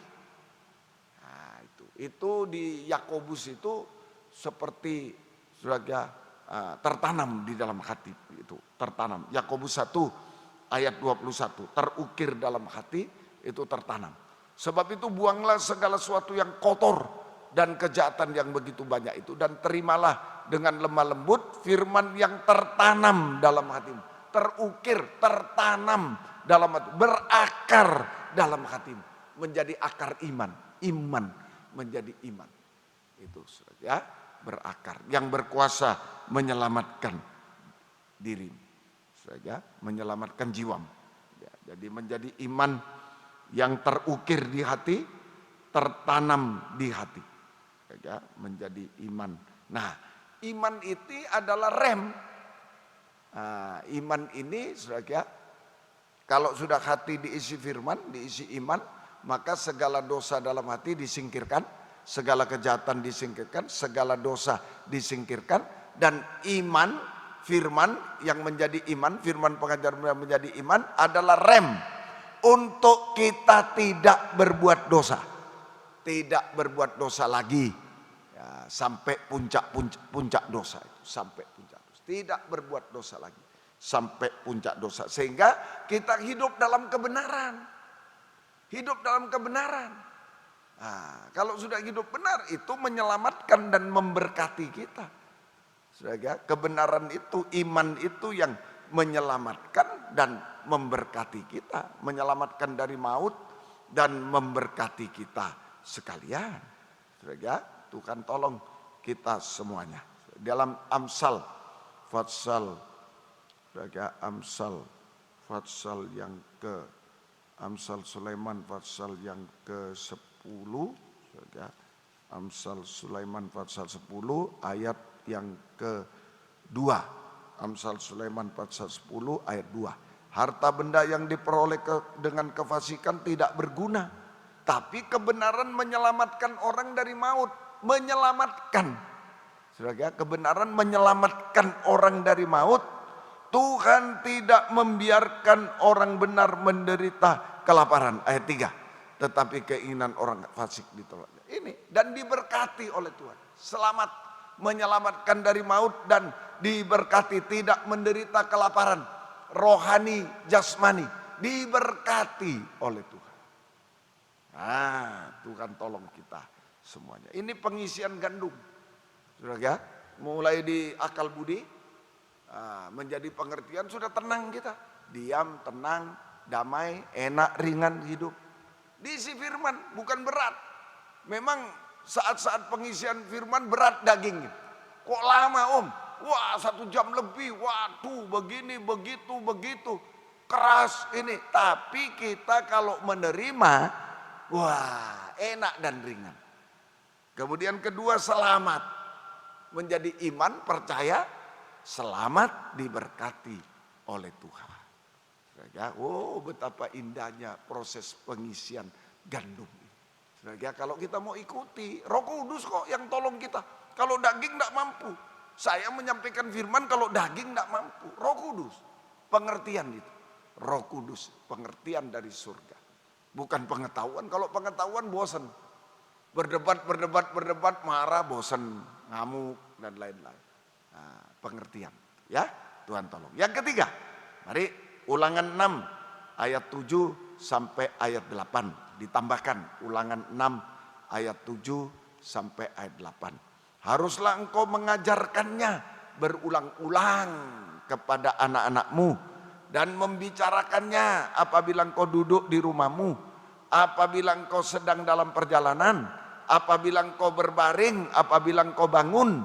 Nah, itu di Yakobus itu seperti saudara tertanam di dalam hati itu, tertanam. Yakobus 1 ayat 21, terukir dalam hati itu tertanam. Sebab itu buanglah segala sesuatu yang kotor dan kejahatan yang begitu banyak itu dan terimalah dengan lemah lembut firman yang tertanam dalam hatimu. terukir, tertanam dalam hati, berakar dalam hatimu, menjadi akar iman, iman menjadi iman. Itu ya, berakar, yang berkuasa menyelamatkan dirimu, saja menyelamatkan jiwamu. Ya, jadi menjadi iman yang terukir di hati, tertanam di hati, ya, menjadi iman. Nah, iman itu adalah rem. Nah, iman ini, saudara, kalau sudah hati diisi firman, diisi iman, maka segala dosa dalam hati disingkirkan, segala kejahatan disingkirkan, segala dosa disingkirkan, dan iman, firman yang menjadi iman, firman pengajaran yang menjadi iman adalah rem untuk kita tidak berbuat dosa, tidak berbuat dosa lagi, ya, sampai puncak dosa itu, sampai puncak dosa, tidak berbuat dosa lagi sampai puncak dosa, sehingga kita hidup dalam kebenaran, hidup dalam kebenaran. Nah, kalau sudah hidup benar itu menyelamatkan dan memberkati kita. Saudara, kebenaran itu, iman itu yang menyelamatkan dan memberkati kita, menyelamatkan dari maut dan memberkati kita sekalian. Saudara, Tuhan tolong kita semuanya. Dalam Amsal, Fatsal, saudara, Fatsal yang ke Amsal Sulaiman, Fatsal yang ke-10, saudara, Amsal Sulaiman Fatsal 10 ayat yang ke-2. Amsal Sulaiman Fatsal 10 ayat 2. Harta benda yang diperoleh dengan kefasikan tidak berguna, tapi kebenaran menyelamatkan orang dari maut. Menyelamatkan, saudara, kebenaran menyelamatkan orang dari maut. Tuhan tidak membiarkan orang benar menderita kelaparan, ayat 3. Tetapi keinginan orang fasik ditolaknya. Ini dan diberkati oleh Tuhan. Selamat, menyelamatkan dari maut dan diberkati, tidak menderita kelaparan rohani, jasmani, diberkati oleh Tuhan. Nah, Tuhan tolong kita semuanya. Ini pengisian gandum, saudara, ya, mulai di akal budi, menjadi pengertian, sudah tenang kita, diam, tenang, damai, enak, ringan hidup. Diisi firman, bukan berat. Memang saat-saat pengisian firman berat dagingnya. Kok lama om? Wah 1 jam lebih, waduh begini, begitu, keras ini. Tapi kita kalau menerima, wah enak dan ringan. Kemudian kedua, selamat. Menjadi iman, percaya, selamat, diberkati oleh Tuhan. Ya, oh betapa indahnya proses pengisian gandum. Ya, kalau kita mau ikuti, Roh Kudus kok yang tolong kita. Kalau daging tidak mampu. Saya menyampaikan firman kalau daging tidak mampu. Roh Kudus, pengertian itu. Roh Kudus, pengertian dari surga. Bukan pengetahuan. Kalau pengetahuan bosan. Berdebat, marah, bosan, ngamuk, dan lain-lain. Nah, pengertian. Ya, Tuhan tolong. Yang ketiga, mari Ulangan 6 ayat 7 sampai ayat 8. Ditambahkan Ulangan 6 ayat 7 sampai ayat 8. Haruslah engkau mengajarkannya berulang-ulang kepada anak-anakmu dan membicarakannya apabila engkau duduk di rumahmu, apabila engkau sedang dalam perjalanan, apabila engkau berbaring, apabila engkau bangun.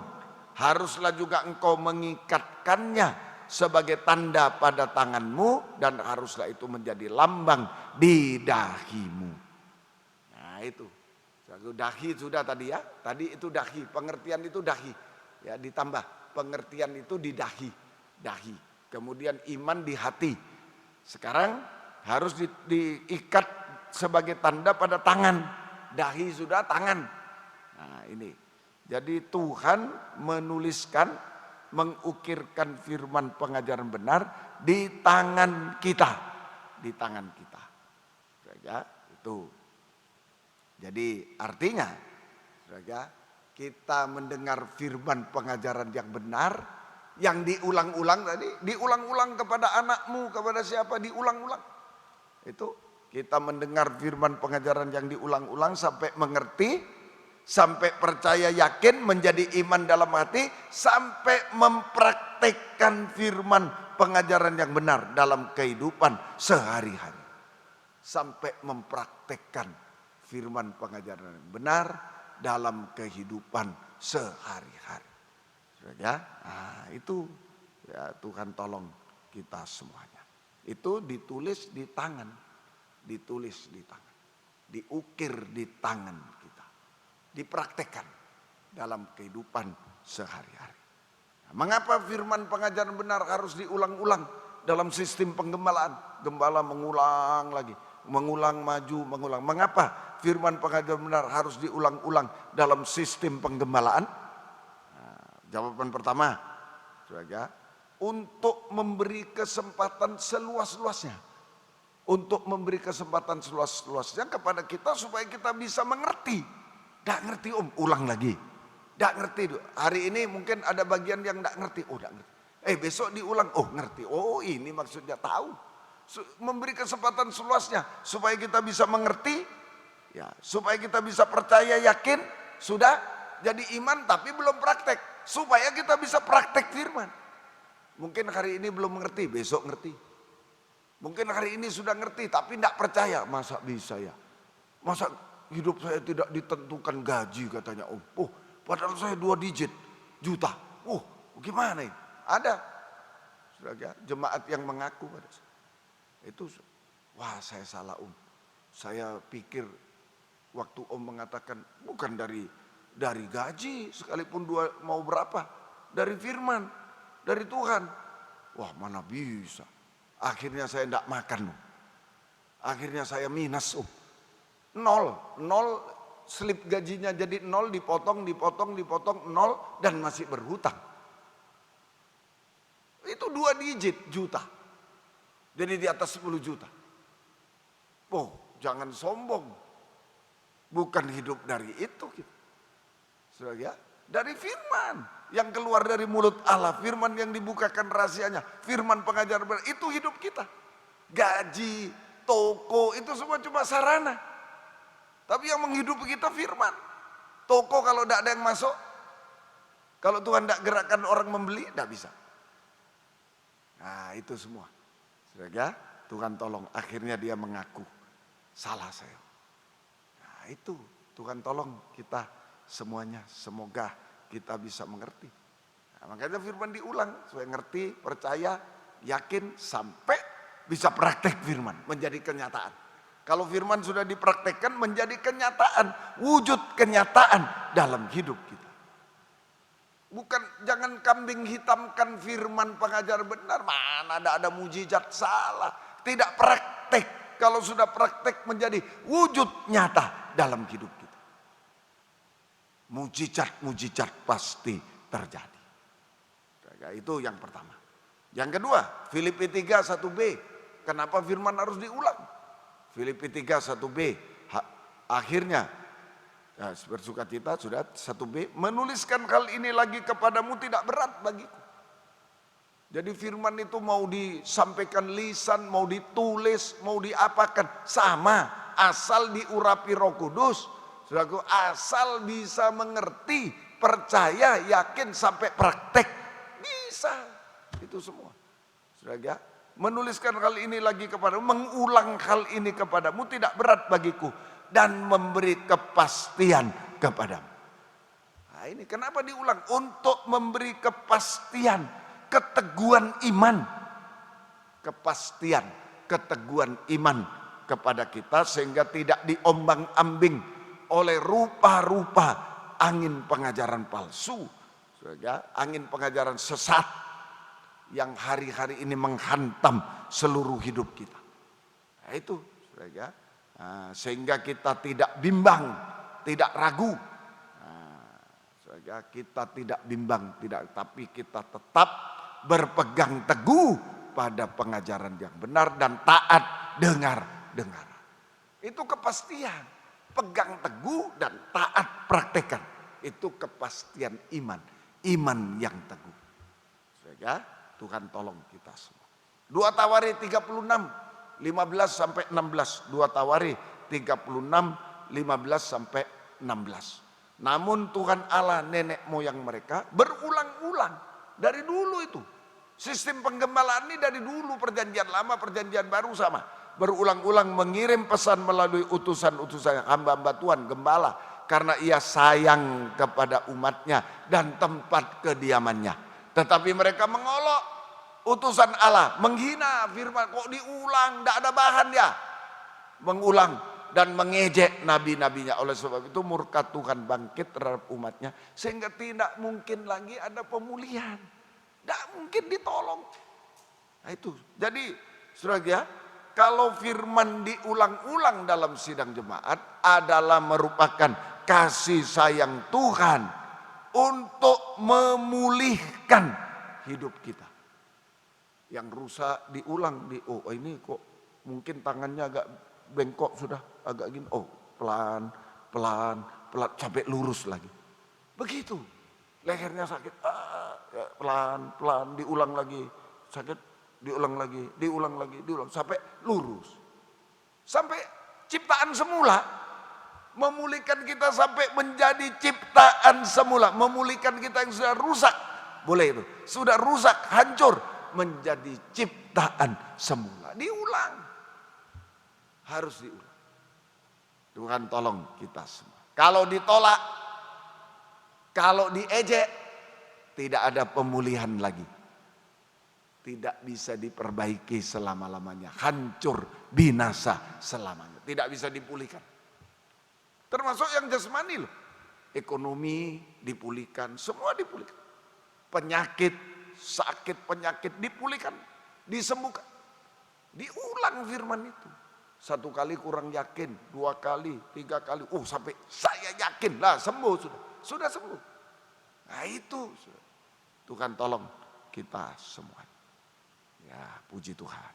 Haruslah juga engkau mengikatkannya sebagai tanda pada tanganmu dan haruslah itu menjadi lambang di dahimu. Nah itu, dahi sudah tadi ya, tadi itu dahi, pengertian itu dahi, ya ditambah pengertian itu di dahi, kemudian iman di hati. Sekarang harus diikat sebagai tanda pada tangan, dahi sudah, tangan. Nah ini, jadi Tuhan menuliskan, mengukirkan firman pengajaran benar di tangan kita, di tangan kita. Ya, itu. Jadi artinya, kita mendengar firman pengajaran yang benar, yang diulang-ulang tadi, diulang-ulang kepada anakmu, kepada siapa, diulang-ulang. Itu kita mendengar firman pengajaran yang diulang-ulang sampai mengerti, sampai percaya, yakin, menjadi iman dalam hati, sampai mempraktikkan praktekkan firman pengajaran yang benar dalam kehidupan sehari-hari. Sampai mempraktekkan firman pengajaran yang benar dalam kehidupan sehari-hari. Ya, nah, itu ya Tuhan tolong kita semuanya. Itu ditulis di tangan, ditulis di tangan, diukir di tangan kita, dipraktekkan dalam kehidupan sehari-hari. Nah, mengapa firman pengajaran benar harus diulang-ulang dalam sistem penggembalaan? Gembala mengulang lagi, mengulang maju, mengulang. Mengapa firman pengajaran benar harus diulang-ulang dalam sistem penggembalaan? Nah, jawaban pertama, saudara, untuk memberi kesempatan seluas-luasnya. Untuk memberi kesempatan seluas-luasnya kepada kita supaya kita bisa mengerti. Tidak ngerti ulang lagi. Tidak ngerti. Hari ini mungkin ada bagian yang tidak ngerti. Oh tidak ngerti. Besok diulang. Oh ngerti. Oh ini maksudnya tahu. Memberi kesempatan seluasnya supaya kita bisa mengerti. Ya, supaya kita bisa percaya, yakin. Sudah jadi iman tapi belum praktek. Supaya kita bisa praktek firman. Mungkin hari ini belum mengerti, besok ngerti. Mungkin hari ini sudah ngerti, tapi tidak percaya. Masa bisa ya? Masa hidup saya tidak ditentukan gaji katanya. Oh, padahal saya 2 digit juta. Oh, gimana ini? Ada. Saudara, jemaat yang mengaku pada saya. Itu, wah saya salah Saya pikir waktu mengatakan bukan dari gaji, sekalipun mau berapa. Dari firman. Dari Tuhan. Wah mana bisa. Akhirnya saya tidak makan. Akhirnya saya minus. Nol slip gajinya jadi 0, dipotong 0 dan masih berhutang. Itu 2 digit juta. Jadi di atas 10 juta. Oh jangan sombong. Bukan hidup dari itu. Saudara, dari firman yang keluar dari mulut Allah, firman yang dibukakan rahasianya, firman pengajaran benar, itu hidup kita. Gaji, toko, itu semua cuma sarana. Tapi yang menghidupi kita firman. Toko kalau tidak ada yang masuk, kalau Tuhan tidak gerakkan orang membeli, tidak bisa. Nah itu semua. Saudara, Tuhan tolong, akhirnya dia mengaku, salah saya. Nah itu, Tuhan tolong kita semuanya, semoga kita bisa mengerti. Nah, makanya firman diulang supaya ngerti, percaya, yakin sampai bisa praktek firman menjadi kenyataan. Kalau firman sudah dipraktekkan menjadi kenyataan, wujud kenyataan dalam hidup kita. Bukan jangan kambing hitamkan firman pengajar benar, mana ada mujizat, salah. Tidak praktek. Kalau sudah praktek menjadi wujud nyata dalam hidup kita. Mujizat pasti terjadi. Itu yang pertama. Yang kedua, Filipi 3 1b. Kenapa firman harus diulang? Filipi 3 1b. Akhirnya, ya, bersukacita sudah 1b. Menuliskan hal ini lagi kepadamu tidak berat bagiku. Jadi firman itu mau disampaikan lisan, mau ditulis, mau diapakan. Sama, asal diurapi Roh Kudus. Saudaraku, asal bisa mengerti, percaya, yakin sampai praktek, bisa. Itu semua. Saudara, menuliskan hal ini lagi kepadamu, mengulang hal ini kepadamu tidak berat bagiku dan memberi kepastian kepadamu. Nah, ini kenapa diulang? Untuk memberi kepastian, keteguhan iman. Kepastian, keteguhan iman kepada kita sehingga tidak diombang-ambing oleh rupa-rupa angin pengajaran palsu, angin pengajaran sesat yang hari-hari ini menghantam seluruh hidup kita. Nah, itu, sehingga kita tidak bimbang, tidak ragu. Nah, kita tidak bimbang, tapi kita tetap berpegang teguh pada pengajaran yang benar dan taat dengar. Itu kepastian. Pegang teguh dan taat praktekkan. Itu kepastian iman. Iman yang teguh. Sehingga Tuhan tolong kita semua. 2 Tawari 36, 15 sampai 16. 2 Tawari 36, 15 sampai 16. Namun Tuhan Allah nenek moyang mereka berulang-ulang Dari dulu itu. Sistem penggembalaan ini dari dulu, perjanjian lama, perjanjian baru sama. Berulang-ulang mengirim pesan melalui utusan-utusan hamba-hamba Tuhan, gembala. Karena ia sayang kepada umatnya dan tempat kediamannya. Tetapi mereka mengolok utusan Allah, menghina firman, kok diulang, tidak ada bahan ya. Mengulang dan mengejek nabi-nabinya. Oleh sebab itu murka Tuhan bangkit terhadap umatnya, sehingga tidak mungkin lagi ada pemulihan. Tidak mungkin ditolong. Nah itu. Jadi saudara, kalau firman diulang-ulang dalam sidang jemaat adalah merupakan kasih sayang Tuhan untuk memulihkan hidup kita. Yang rusak diulang, oh ini kok mungkin tangannya agak bengkok sudah, agak gini, oh pelan, sampai lurus lagi. Begitu, lehernya sakit, pelan, diulang lagi, sakit, diulang lagi, sampai lurus. Sampai ciptaan semula, memulihkan kita sampai menjadi ciptaan semula, memulihkan kita yang sudah rusak, boleh itu, sudah rusak, hancur, menjadi ciptaan semula. Diulang, harus diulang. Tuhan tolong kita semua. Kalau ditolak, kalau diejek, tidak ada pemulihan lagi. Tidak bisa diperbaiki selama-lamanya. Hancur, binasa selamanya. Tidak bisa dipulihkan. Termasuk yang jasmani loh. Ekonomi dipulihkan, semua dipulihkan. Penyakit, sakit penyakit dipulihkan, disembuhkan. Diulang firman itu. 1 kali kurang yakin, 2 kali, 3 kali, sampai saya yakin lah sembuh sudah sembuh. Nah itu Tuhan tolong kita semua. Ya puji Tuhan.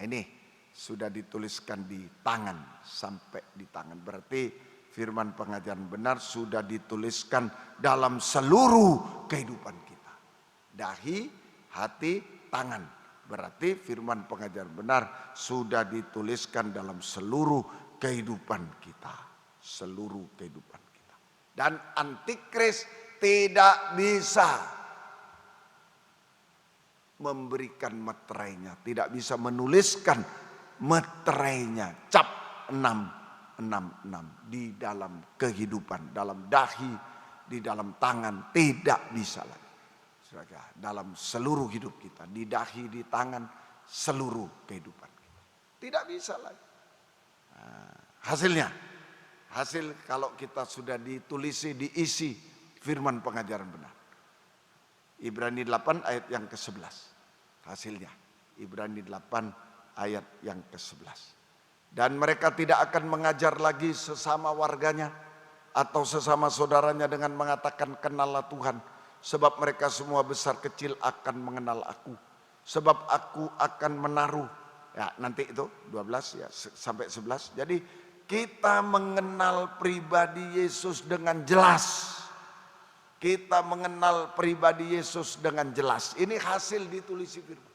Ini sudah dituliskan di tangan, sampai di tangan. Berarti firman pengajaran benar sudah dituliskan dalam seluruh kehidupan kita. Dahi, hati, tangan. Berarti firman pengajaran benar sudah dituliskan dalam seluruh kehidupan kita. Seluruh kehidupan kita. Dan antikris tidak bisa memberikan meterainya. Tidak bisa menuliskan meterainya. Cap 666 di dalam kehidupan. Dalam dahi, di dalam tangan. Tidak bisa lagi. Dalam seluruh hidup kita, di dahi, di tangan, seluruh kehidupan kita. Tidak bisa lagi. Hasil kalau kita sudah ditulisi, diisi firman pengajaran benar. Ibrani 8 ayat yang ke-11. Hasilnya, Ibrani 8 ayat yang ke-11. Dan mereka tidak akan mengajar lagi sesama warganya atau sesama saudaranya dengan mengatakan kenallah Tuhan. Sebab mereka semua besar kecil akan mengenal aku. Sebab aku akan menaruh. Ya nanti itu 12 ya sampai 11. Jadi kita mengenal pribadi Yesus dengan jelas. Kita mengenal pribadi Yesus dengan jelas. Ini hasil ditulisi firman.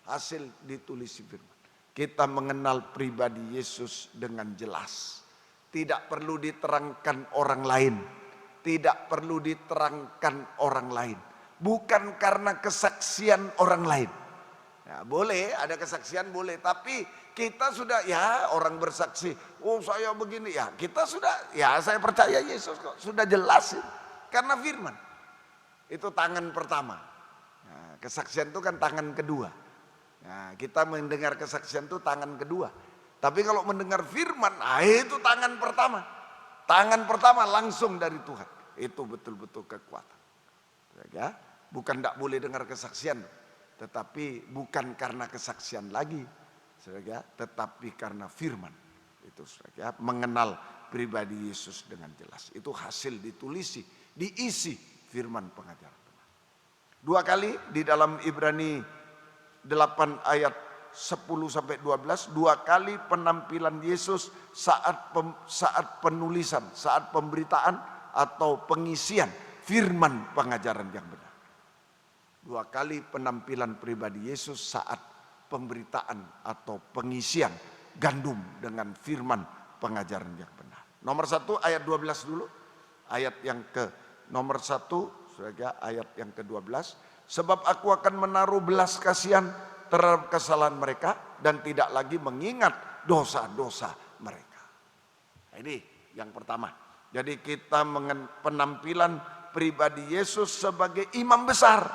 Hasil ditulisi firman. Kita mengenal pribadi Yesus dengan jelas. Tidak perlu diterangkan orang lain. Tidak perlu diterangkan orang lain. Bukan karena kesaksian orang lain. Ya, boleh ada kesaksian boleh. Tapi kita sudah ya orang bersaksi. Oh saya begini ya. Kita sudah ya saya percaya Yesus kok. Sudah jelas. Karena firman. Itu tangan pertama. Nah, kesaksian itu kan tangan kedua. Nah, kita mendengar kesaksian itu tangan kedua. Tapi kalau mendengar firman, itu tangan pertama. Tangan pertama langsung dari Tuhan. Itu betul-betul kekuatan. Ya, bukan tidak boleh dengar kesaksian. Tetapi bukan karena kesaksian lagi. Ya, tetapi karena firman. Itu ya, mengenal pribadi Yesus dengan jelas. Itu hasil ditulisi, diisi firman pengajaran. 2 kali di dalam Ibrani 8 ayat 10-12, 2 kali penampilan Yesus saat penulisan, saat pemberitaan atau pengisian firman pengajaran yang benar. 2 kali penampilan pribadi Yesus saat pemberitaan atau pengisian gandum dengan firman pengajaran yang benar. Nomor 1 ayat 12 dulu. Ayat yang ke nomor 1 saudara, ayat yang ke-12. Sebab aku akan menaruh belas kasihan terhadap kesalahan mereka dan tidak lagi mengingat dosa-dosa mereka. Ini yang pertama. Jadi kita penampilan pribadi Yesus sebagai imam besar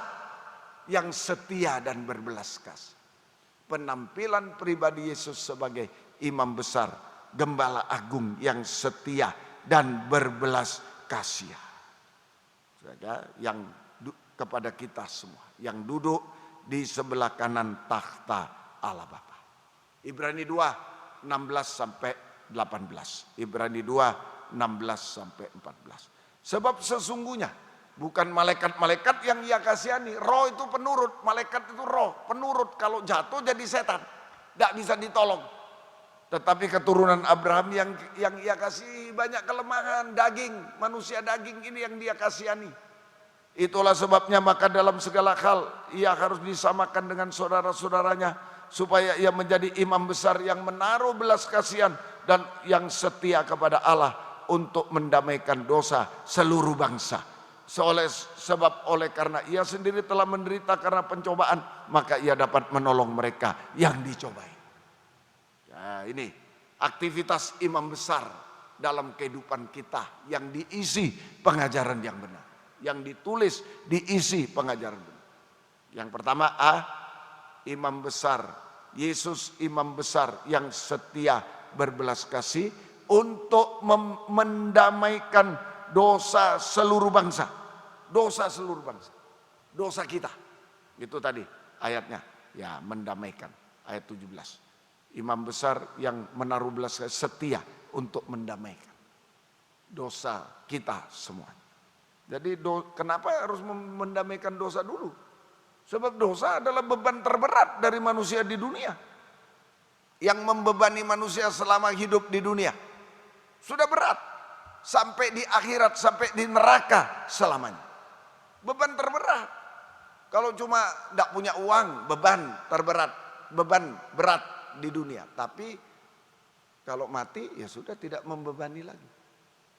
yang setia dan berbelas kasih. Penampilan pribadi Yesus sebagai imam besar, gembala agung yang setia dan berbelas kasihan. Saudara, yang kepada kita semua yang duduk di sebelah kanan takhta Allah Bapa. Ibrani 2 16 sampai 18. Ibrani 2 16 sampai 14. Sebab sesungguhnya bukan malaikat-malaikat yang ia kasihani. Roh itu penurut, malaikat itu roh penurut. Kalau jatuh jadi setan, tidak bisa ditolong. Tetapi keturunan Abraham yang ia kasih banyak kelemahan, daging, manusia daging ini yang dia kasihani. Itulah sebabnya maka dalam segala hal ia harus disamakan dengan saudara-saudaranya, supaya ia menjadi imam besar yang menaruh belas kasihan dan yang setia kepada Allah untuk mendamaikan dosa seluruh bangsa. Sebab oleh karena ia sendiri telah menderita karena pencobaan, maka ia dapat menolong mereka yang dicobai. Nah, ini aktivitas imam besar dalam kehidupan kita yang diisi pengajaran yang benar. Yang ditulis diisi pengajaran benar. Yang pertama imam besar. Yesus imam besar yang setia berbelas kasih untuk mendamaikan dosa seluruh bangsa. Dosa seluruh bangsa. Dosa kita. Itu tadi ayatnya. Ya, mendamaikan. Ayat 17. Imam besar yang menaruh belas kasih setia untuk mendamaikan dosa kita semuanya. Jadi kenapa harus mendamaikan dosa dulu? Sebab dosa adalah beban terberat dari manusia di dunia. Yang membebani manusia selama hidup di dunia. Sudah berat. Sampai di akhirat, sampai di neraka selamanya. Beban terberat. Kalau cuma tidak punya uang, beban terberat. Beban berat di dunia. Tapi kalau mati ya sudah tidak membebani lagi.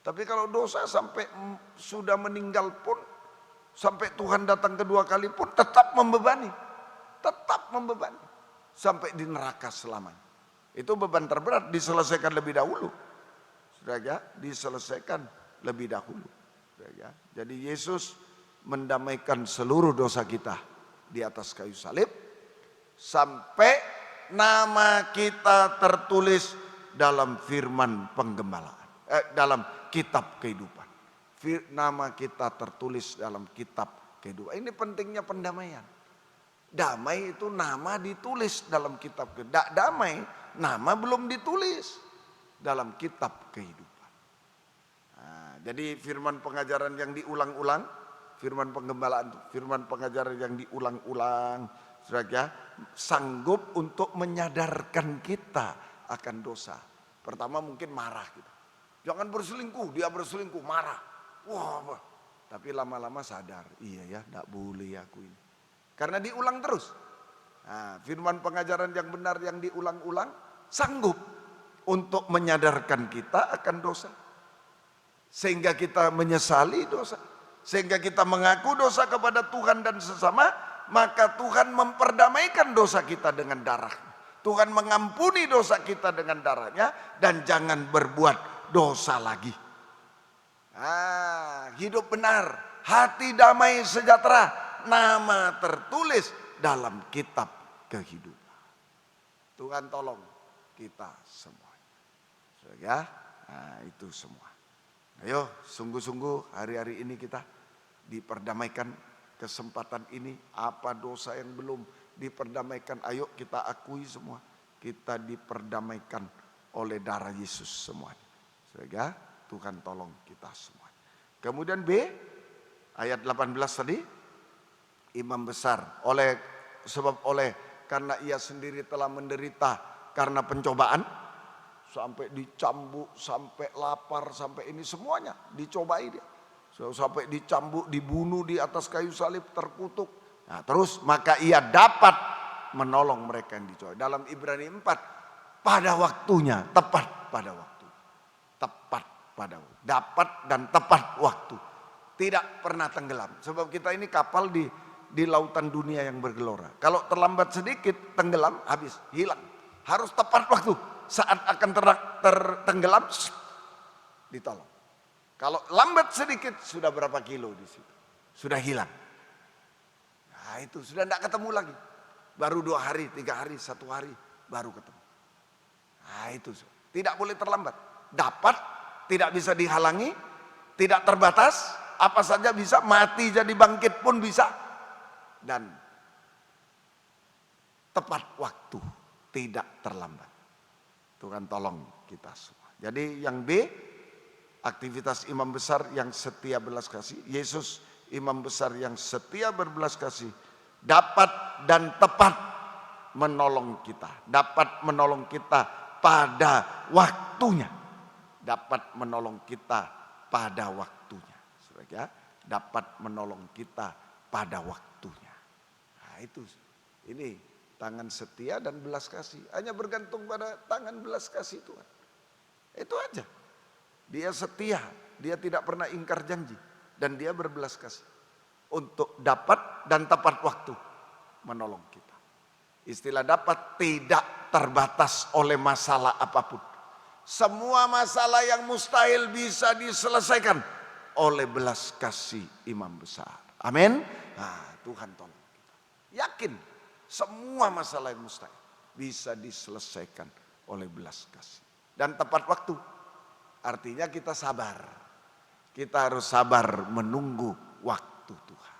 Tapi kalau dosa sampai sudah meninggal pun, sampai Tuhan datang kedua kali pun tetap membebani. Tetap membebani. Sampai di neraka selamanya. Itu beban terberat, diselesaikan lebih dahulu. Saudara, diselesaikan lebih dahulu. Saudara, jadi Yesus mendamaikan seluruh dosa kita di atas kayu salib. Sampai nama kita tertulis dalam firman penggembalaan. Dalam kitab kehidupan. Nama kita tertulis dalam kitab kehidupan. Ini pentingnya pendamaian. Damai itu nama ditulis dalam kitab kehidupan. Damai, nama belum ditulis dalam kitab kehidupan. Nah, jadi firman pengajaran yang diulang-ulang, firman penggembalaan, firman pengajaran yang diulang-ulang, saudara, sanggup untuk menyadarkan kita akan dosa. Pertama mungkin marah kita. Jangan berselingkuh, dia berselingkuh, marah. Wah, apa? Tapi lama-lama sadar, iya ya, tidak boleh aku ini. Karena diulang terus. Nah, firman pengajaran yang benar yang diulang-ulang, sanggup untuk menyadarkan kita akan dosa. Sehingga kita menyesali dosa. Sehingga kita mengaku dosa kepada Tuhan dan sesama, maka Tuhan memperdamaikan dosa kita dengan darahnya. Tuhan mengampuni dosa kita dengan darahnya, dan jangan berbuat dosa lagi. Hidup benar, hati damai sejahtera, nama tertulis dalam kitab kehidupan. Tuhan tolong kita semua. Ya, itu semua. Ayo, sungguh-sungguh hari-hari ini kita diperdamaikan kesempatan ini. Apa dosa yang belum diperdamaikan? Ayo kita akui semua. Kita diperdamaikan oleh darah Yesus semuanya. Sehingga Tuhan tolong kita semua. Kemudian B, ayat 18 tadi, imam besar karena ia sendiri telah menderita karena pencobaan, sampai dicambuk, sampai lapar, sampai ini semuanya dicobai dia. Sampai dicambuk, dibunuh di atas kayu salib, terkutuk. Nah, terus maka ia dapat menolong mereka yang dicobai. Dalam Ibrani 4, pada waktunya, tepat pada waktu. Tepat pada waktu. Dapat dan tepat waktu. tidak pernah tenggelam. Sebab kita ini kapal di lautan dunia yang bergelora. Kalau terlambat sedikit, tenggelam, habis, hilang. Harus tepat waktu. Saat akan tertenggelam, ditolong. Kalau lambat sedikit, sudah berapa kilo di situ. Sudah hilang. Nah itu, sudah tidak ketemu lagi. Baru 2 hari, 3 hari, 1 hari, baru ketemu. Nah itu, tidak boleh terlambat. Dapat, tidak bisa dihalangi, tidak terbatas, apa saja bisa, mati jadi bangkit pun bisa. Dan tepat waktu, tidak terlambat. Tuhan tolong kita semua. Jadi yang B, aktivitas imam besar yang setia belas kasih. Yesus imam besar yang setia berbelas kasih, dapat dan tepat menolong kita. Dapat menolong kita pada waktunya. Dapat menolong kita pada waktunya. Saudara, dapat menolong kita pada waktunya. Nah itu, ini tangan setia dan belas kasih. Hanya bergantung pada tangan belas kasih Tuhan. Itu aja. Dia setia, dia tidak pernah ingkar janji. Dan dia berbelas kasih. Untuk dapat dan tepat waktu menolong kita. Istilah dapat tidak terbatas oleh masalah apapun. Semua masalah yang mustahil bisa diselesaikan oleh belas kasih imam besar. Amin. Nah, Tuhan tolong kita. Yakin. Semua masalah yang mustahil bisa diselesaikan oleh belas kasih. Dan tepat waktu. Artinya kita sabar. Kita harus sabar menunggu waktu Tuhan.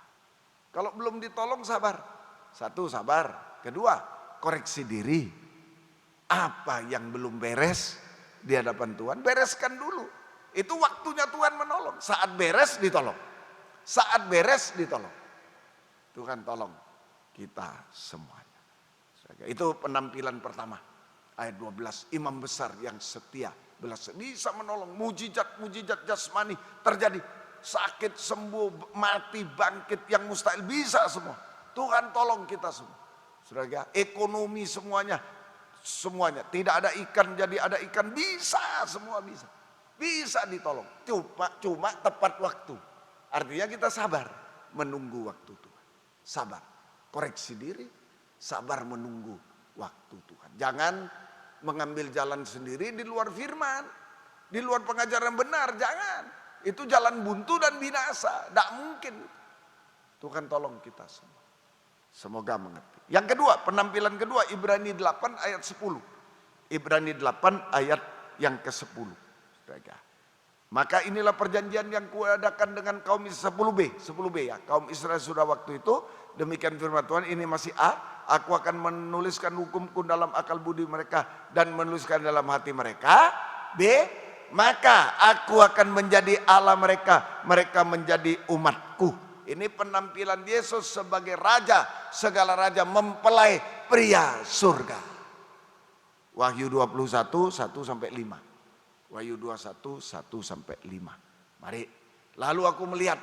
Kalau belum ditolong sabar. 1, sabar. 2, koreksi diri. Apa yang belum beres di hadapan Tuhan, bereskan dulu. Itu waktunya Tuhan menolong. Saat beres ditolong. Saat beres ditolong. Tuhan tolong kita semuanya. Itu penampilan pertama. Ayat 12, imam besar yang setia bisa menolong. Mujizat jasmani terjadi. Sakit sembuh, mati bangkit yang mustahil bisa semua. Tuhan tolong kita semua. Saudara, ekonomi semuanya tidak ada ikan jadi ada ikan, bisa, semua bisa ditolong. Cuma tepat waktu. Artinya kita sabar menunggu waktu Tuhan. Sabar. Koreksi diri, sabar menunggu waktu Tuhan. Jangan mengambil jalan sendiri di luar firman, di luar pengajaran benar, jangan. Itu jalan buntu dan binasa, tidak mungkin. Tuhan tolong kita semua. Semoga mengerti. Yang kedua, penampilan kedua, Ibrani 8 ayat 10. Ibrani 8 ayat yang ke-10. Maka inilah perjanjian yang kuadakan dengan kaum Israel, 10b ya. Kaum Israel sudah waktu itu, demikian firman Tuhan, ini masih A. Aku akan menuliskan hukumku dalam akal budi mereka dan menuliskan dalam hati mereka. B. Maka aku akan menjadi Allah mereka, mereka menjadi umatku. Ini penampilan Yesus sebagai raja, segala raja mempelai pria surga. Wahyu 21, 1-5. Wahyu 21, 1-5. Mari. Lalu aku melihat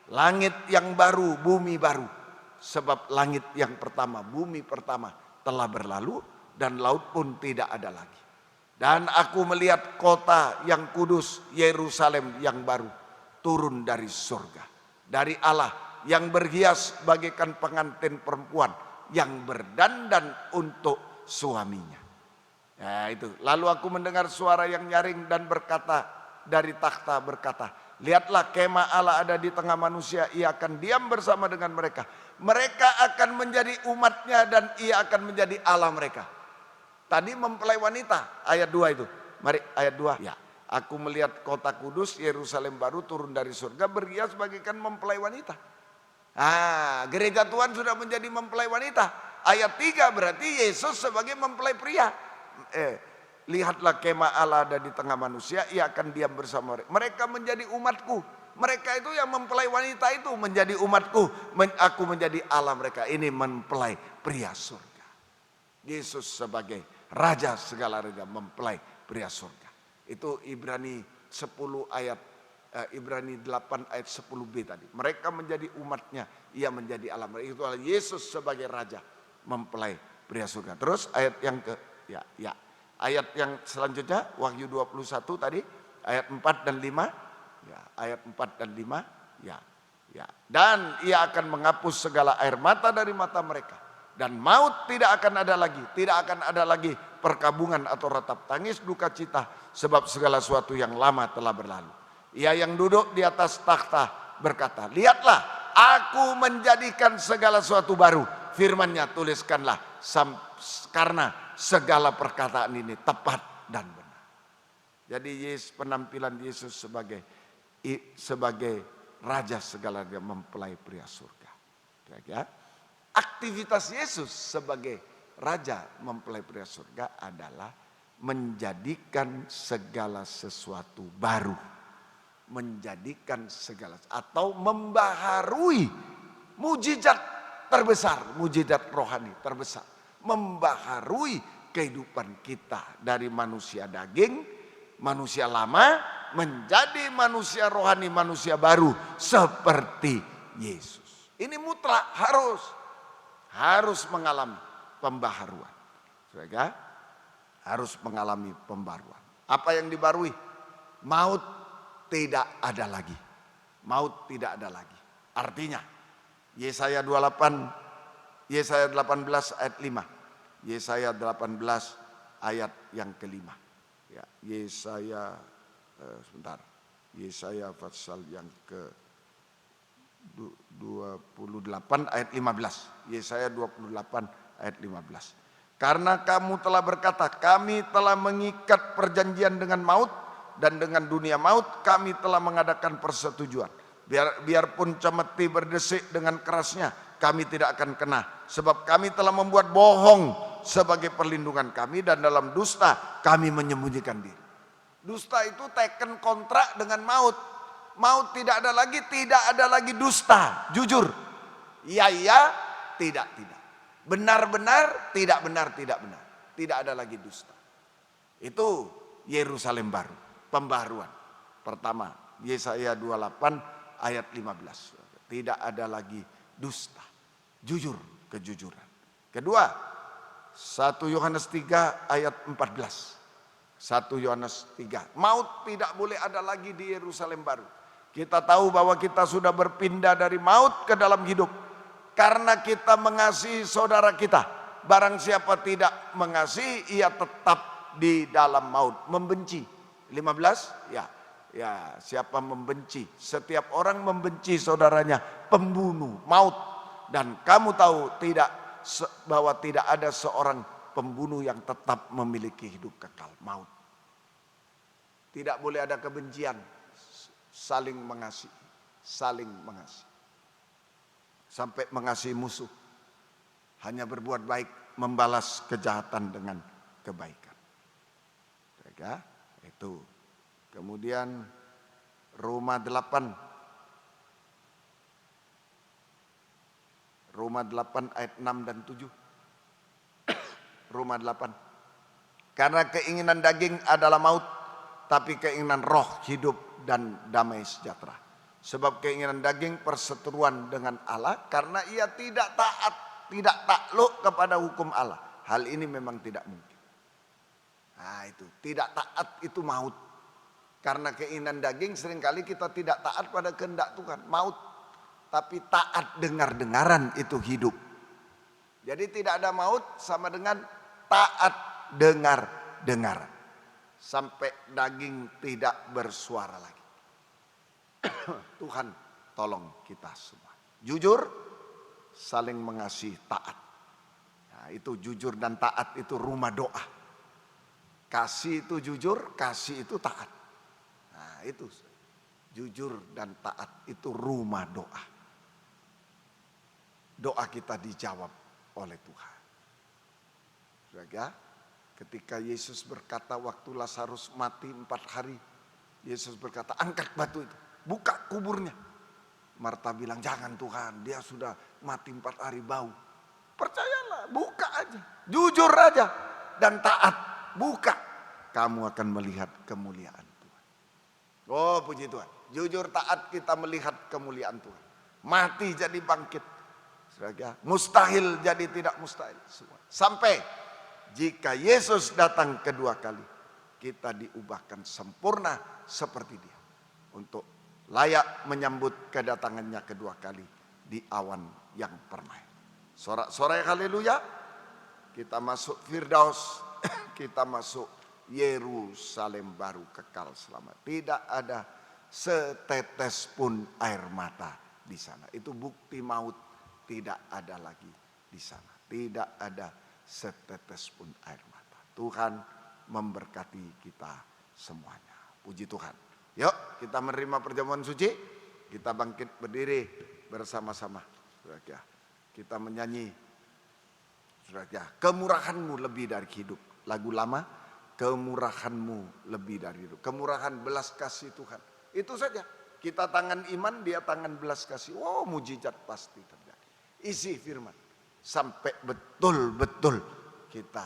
langit yang baru, bumi baru. Sebab langit yang pertama, bumi pertama telah berlalu dan laut pun tidak ada lagi. Dan aku melihat kota yang kudus, Yerusalem yang baru, turun dari surga. Dari Allah yang berhias bagaikan pengantin perempuan yang berdandan untuk suaminya. Ya itu. Lalu aku mendengar suara yang nyaring dan berkata dari takhta berkata, lihatlah kemah Allah ada di tengah manusia, ia akan diam bersama dengan mereka. Mereka akan menjadi umatnya dan ia akan menjadi Allah mereka. Tadi mempelai wanita, ayat 2 itu. Mari ayat 2. Ya. Aku melihat kota kudus, Yerusalem baru turun dari surga, berhias bagaikan mempelai wanita. Gereja Tuhan sudah menjadi mempelai wanita. Ayat 3 berarti Yesus sebagai mempelai pria. Lihatlah kemah Allah ada di tengah manusia, ia akan diam bersama mereka. Mereka menjadi umatku. Mereka itu yang mempelai wanita itu menjadi umatku. Aku menjadi Allah mereka. Ini mempelai pria surga. Yesus sebagai raja segala raja, mempelai pria surga. Itu Ibrani 10 ayat Ibrani 8 ayat 10b tadi. Mereka menjadi umatnya, ia menjadi Allah mereka. Itu adalah Yesus sebagai raja, mempelai pria surga. Terus ayat yang ayat yang selanjutnya Wahyu 21 tadi ayat 4 dan 5. Ya, ayat 4 dan 5. ya. Dan ia akan menghapus segala air mata dari mata mereka. Dan maut tidak akan ada lagi. Tidak akan ada lagi perkabungan atau ratap tangis, duka cita. Sebab segala sesuatu yang lama telah berlalu. Ia yang duduk di atas takhta berkata, lihatlah, aku menjadikan segala sesuatu baru. Firman-Nya, tuliskanlah, karena segala perkataan ini tepat dan benar. Jadi penampilan Yesus sebagai Raja segala-galanya, mempelai pria surga. Ya. Aktivitas Yesus sebagai Raja mempelai pria surga adalah menjadikan segala sesuatu baru. Menjadikan segala, atau membaharui mujizat terbesar, mujizat rohani terbesar. Membaharui kehidupan kita dari manusia daging, manusia lama, menjadi manusia rohani, manusia baru seperti Yesus. Ini mutlak, harus mengalami pembaharuan. Saudara, harus mengalami pembaharuan. Apa yang dibarui? Maut tidak ada lagi. Maut tidak ada lagi. Artinya Yesaya 18 ayat 5. Yesaya 18 ayat yang kelima. Ya, Yesaya Yesaya pasal yang ke 28 ayat 15. Yesaya 28 ayat 15. Karena kamu telah berkata, kami telah mengikat perjanjian dengan maut, dan dengan dunia maut kami telah mengadakan persetujuan. Biarpun cemeti berdesik dengan kerasnya, kami tidak akan kena. Sebab kami telah membuat bohong sebagai perlindungan kami, dan dalam dusta kami menyembunyikan diri. Dusta itu teken kontrak dengan maut. Maut tidak ada lagi dusta, jujur. Iya, tidak. Benar, tidak benar. Tidak ada lagi dusta. Itu Yerusalem baru, pembaharuan. Pertama, Yesaya 28 ayat 15. Tidak ada lagi dusta, jujur, kejujuran. Kedua, 1 Yohanes 3 ayat 14. 1 Yohanes 3. Maut tidak boleh ada lagi di Yerusalem baru. Kita tahu bahwa kita sudah berpindah dari maut ke dalam hidup. Karena kita mengasihi saudara kita. Barang siapa tidak mengasihi, ia tetap di dalam maut. Membenci. 15, ya siapa membenci. Setiap orang membenci saudaranya. Pembunuh, maut. Dan kamu tahu bahwa tidak ada seorang pembunuh yang tetap memiliki hidup kekal, maut. Tidak boleh ada kebencian, saling mengasihi. Sampai mengasihi musuh. Hanya berbuat baik, membalas kejahatan dengan kebaikan. Ya, itu. Kemudian Roma 8 ayat 6 dan 7. Roma 8. Karena keinginan daging adalah maut, tapi keinginan roh hidup dan damai sejahtera. Sebab keinginan daging perseteruan dengan Allah, karena ia tidak taat, tidak takluk kepada hukum Allah. Hal ini memang tidak mungkin. Nah itu, tidak taat itu maut. Karena keinginan daging seringkali kita tidak taat pada kehendak Tuhan, maut. Tapi taat dengar-dengaran itu hidup. Jadi tidak ada maut sama dengan taat dengar-dengaran. Sampai daging tidak bersuara lagi. Tuhan tolong kita semua. Jujur, saling mengasihi, taat. Nah, itu jujur dan taat itu rumah doa. Kasih itu jujur, kasih itu taat. Nah itu jujur dan taat itu rumah doa. Doa kita dijawab oleh Tuhan. Saudara, ketika Yesus berkata waktu Lazarus mati 4 hari, Yesus berkata, angkat batu itu, buka kuburnya. Marta bilang, jangan Tuhan, dia sudah mati 4 hari bau. Percayalah, buka aja, jujur aja, dan taat, buka. Kamu akan melihat kemuliaan Tuhan. Oh puji Tuhan, jujur taat kita melihat kemuliaan Tuhan. Mati jadi bangkit. Mustahil jadi tidak mustahil semua. Sampai jika Yesus datang kedua kali, kita diubahkan sempurna seperti dia. Untuk layak menyambut kedatangannya kedua kali di awan yang permai. Sorak-sorai haleluya, kita masuk Firdaus, kita masuk Yerusalem baru kekal selama. Tidak ada setetes pun air mata di sana. Itu bukti maut tidak ada lagi di sana. Tidak ada setetes pun air mata. Tuhan memberkati kita semuanya. Puji Tuhan. Yuk kita menerima perjamuan suci. Kita bangkit berdiri bersama-sama. Saudara, kita menyanyi. Saudara, kemurahan-Mu lebih dari hidup. Lagu lama, kemurahan-Mu lebih dari hidup. Kemurahan belas kasih Tuhan. Itu saja. Kita tangan iman, dia tangan belas kasih. Oh, mujizat pasti terjadi. Isi firman. Sampai betul-betul kita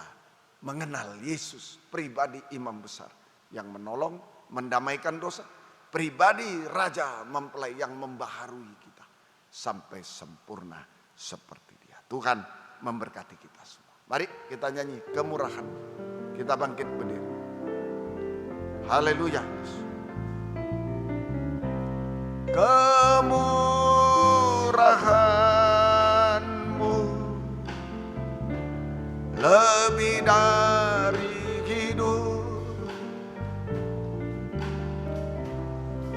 mengenal Yesus, pribadi imam besar yang menolong, mendamaikan dosa, pribadi raja mempelai yang membaharui kita sampai sempurna seperti dia. Tuhan memberkati kita semua. Mari kita nyanyi kemurahan. Kita bangkit berdiri. Haleluya. Kemurahan-Mu lebih dari hidup.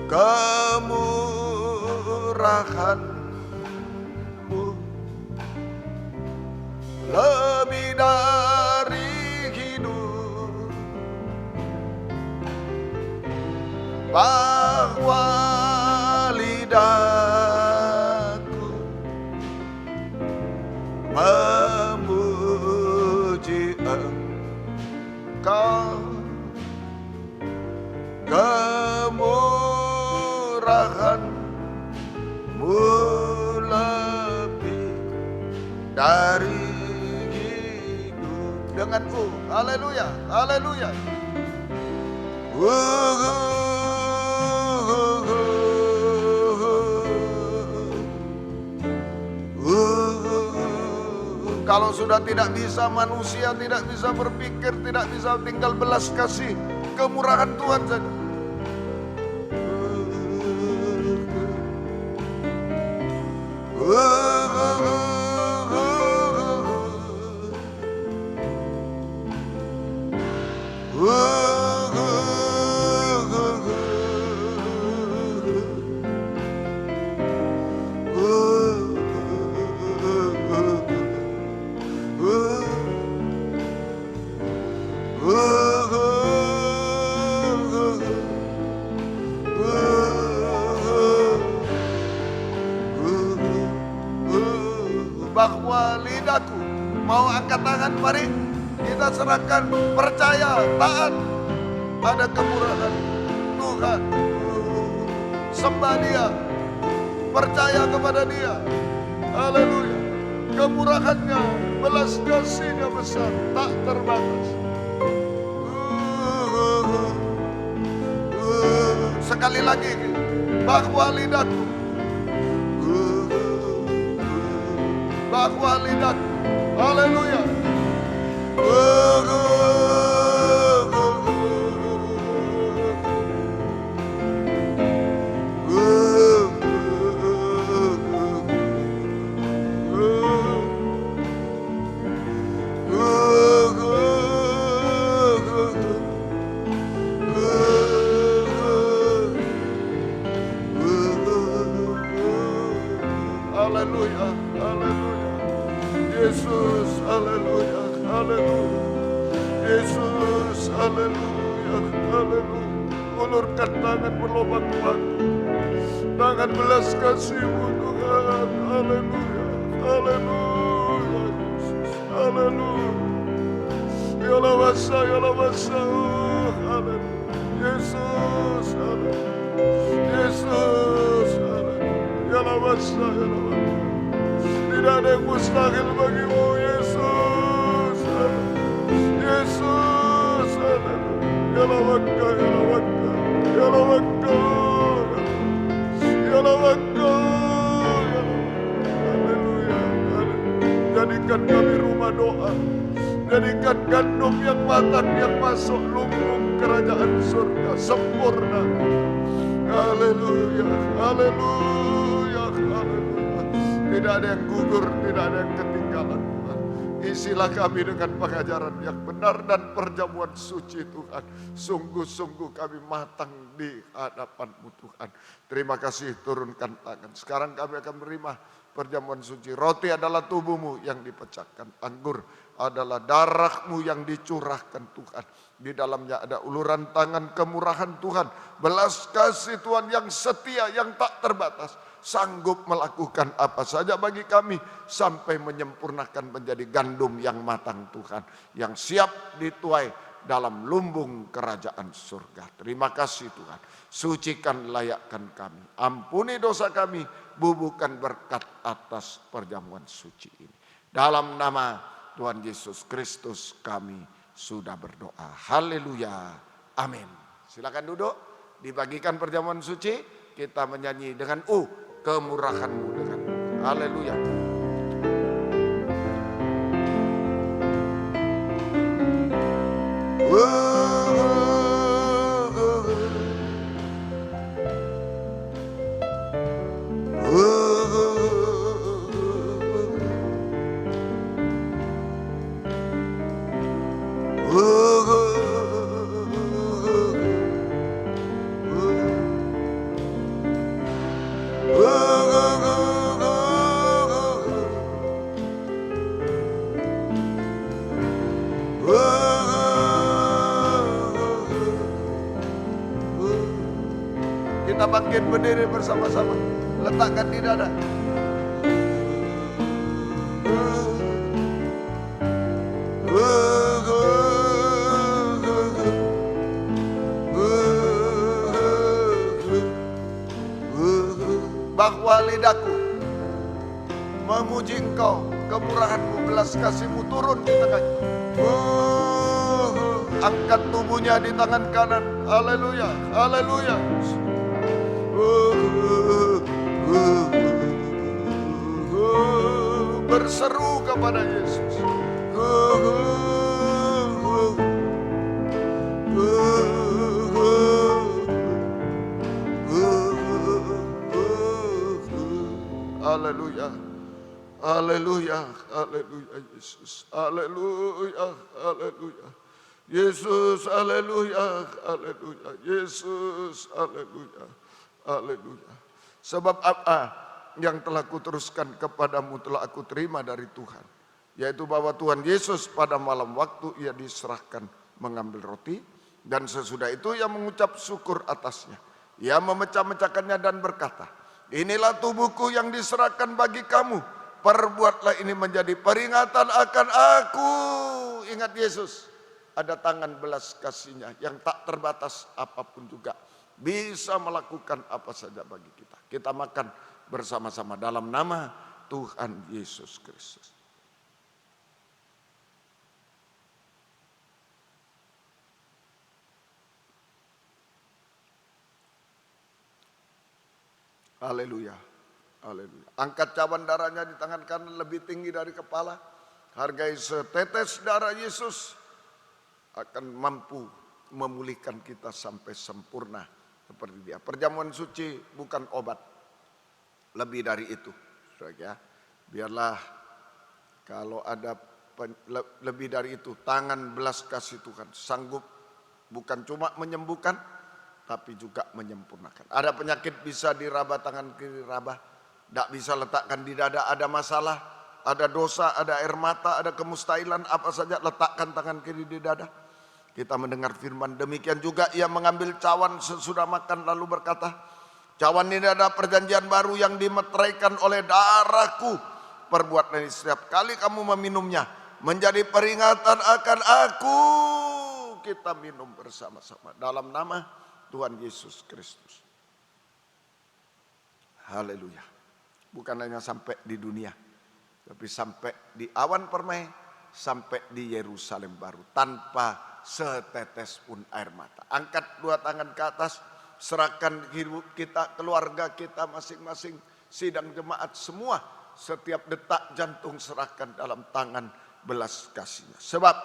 Kemurahan-Mu lebih dari hidup. Bahwa lidahku memuji Engkau, kemurahan-Mu lebih dari hidup. Dengan haleluya, haleluya. Kalau sudah tidak bisa manusia, tidak bisa berpikir, tidak bisa tinggal belas kasih, kemurahan Tuhan saja. Bahwa lidahku mau angkat tangan, mari kita serahkan, percaya, taat pada kemurahan Tuhan. Sembah Dia, percaya kepada Dia. Haleluya. Kemurahannya, belas kasih-Nya besar, tak terbatas. Sekali lagi, bahwa lidahku, bahwa lidahku, haleluya. Haleluya, haleluya. Yesus, haleluya, haleluya. Yesus, haleluya, haleluya. Ulurkan tangan berlobang waktu, tangan belas kasih-Mu Tuhan. Haleluya, haleluya. Yesus, haleluya. Ya lawasa, ya lawasa. Haleluya. Yesus, haleluya. Yesus, haleluya. Ya lawasa, ya lawasa. Tidak ada yang mustahil bagi-Mu, Yesus. Yesus, ya lawaka, ya lawaka, ya lawaka, ya lawaka. Haleluya, jadikan kami rumah doa. Jadikan gandum yang matang yang masuk lumbung kerajaan surga sempurna. Haleluya, haleluya, haleluya. Tidak ada yang gugur, tidak ada yang ketinggalan Tuhan. Isilah kami dengan pengajaran yang benar dan perjamuan suci Tuhan. Sungguh-sungguh kami matang di hadapan-Mu Tuhan. Terima kasih, turunkan tangan. Sekarang kami akan menerima perjamuan suci. Roti adalah tubuh-Mu yang dipecahkan. Anggur adalah darah-Mu yang dicurahkan Tuhan. Di dalamnya ada uluran tangan kemurahan Tuhan. Belas kasih Tuhan yang setia, yang tak terbatas. Sanggup melakukan apa saja bagi kami. Sampai menyempurnakan menjadi gandum yang matang Tuhan. Yang siap dituai dalam lumbung kerajaan surga. Terima kasih Tuhan. Sucikan, layakkan kami. Ampuni dosa kami. Bubuhkan berkat atas perjamuan suci ini. Dalam nama Tuhan Yesus Kristus kami sudah berdoa. Haleluya. Amin. Silakan duduk. Dibagikan perjamuan suci. Kita menyanyi dengan kemurahan-Mu dengan haleluya. Kita bangkit berdiri bersama-sama. Letakkan di dada. Bahwa lidahku memuji Engkau, kemurahan-Mu, belas kasih-Mu turun di tengahnya. Angkat tubuhnya di tangan kanan. Haleluya, haleluya. Berseru kepada Yesus. Haleluya, haleluya, haleluya Yesus, haleluya, haleluya. Yesus, haleluya, haleluya. Yesus, haleluya, haleluya. Sebab apa yang telah kuteruskan kepadamu telah aku terima dari Tuhan, yaitu bahwa Tuhan Yesus pada malam waktu ia diserahkan mengambil roti, dan sesudah itu ia mengucap syukur atasnya. Ia memecah-mecahkannya dan berkata, inilah tubuhku yang diserahkan bagi kamu. Perbuatlah ini menjadi peringatan akan aku. Ingat Yesus, ada tangan belas kasih-Nya yang tak terbatas apapun juga. Bisa melakukan apa saja bagi kita. Kita makan bersama-sama dalam nama Tuhan Yesus Kristus. Haleluya, haleluya. Angkat cawan darahnya di tangan kanan lebih tinggi dari kepala. Hargai setetes darah Yesus akan mampu memulihkan kita sampai sempurna seperti Dia. Perjamuan suci bukan obat, lebih dari itu. Ya, biarlah kalau ada lebih dari itu, tangan belas kasih Tuhan sanggup bukan cuma menyembuhkan, tapi juga menyempurnakan. Ada penyakit bisa diraba tangan kiri raba, tidak bisa letakkan di dada, ada masalah, ada dosa, ada air mata, ada kemustahilan, apa saja letakkan tangan kiri di dada. Kita mendengar firman, demikian juga ia mengambil cawan sesudah makan lalu berkata, cawan ini adalah perjanjian baru yang dimeteraikan oleh darahku. Perbuatlah ini setiap kali kamu meminumnya, menjadi peringatan akan aku. Kita minum bersama-sama dalam nama Tuhan Yesus Kristus. Haleluya. Bukan hanya sampai di dunia, tapi sampai di awan permai, sampai di Yerusalem baru, tanpa setetes pun air mata. Angkat dua tangan ke atas, serahkan hidup kita, keluarga kita masing-masing, sidang jemaat semua, setiap detak jantung serahkan dalam tangan belas kasih-Nya. Sebab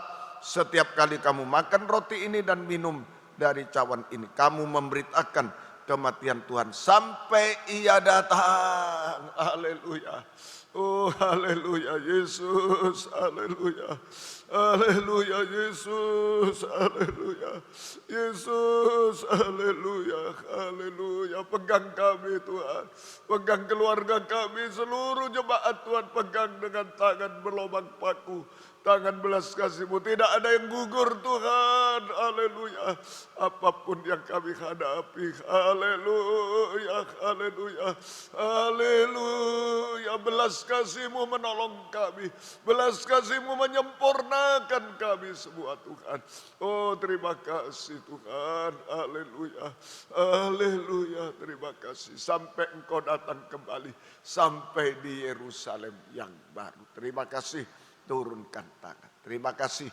setiap kali kamu makan roti ini dan minum dari cawan ini, kamu memberitakan kematian Tuhan sampai Ia datang. Haleluya. Oh haleluya Yesus, haleluya. Haleluya Yesus, haleluya. Yesus, haleluya, haleluya. Pegang kami Tuhan, pegang keluarga kami, seluruh jemaat Tuhan, pegang dengan tangan berlobang paku, tangan belas kasih-Mu. Tidak ada yang gugur Tuhan, haleluya. Apapun yang kami hadapi, haleluya, haleluya, haleluya. Belas kasih-Mu menolong kami, belas kasih-Mu menyempurnakan kami semua Tuhan. Oh terima kasih Tuhan, haleluya, haleluya. Terima kasih sampai Engkau datang kembali, sampai di Yerusalem yang baru. Terima kasih, turunkan tangan. Terima kasih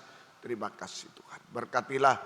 Tuhan. Berkatilah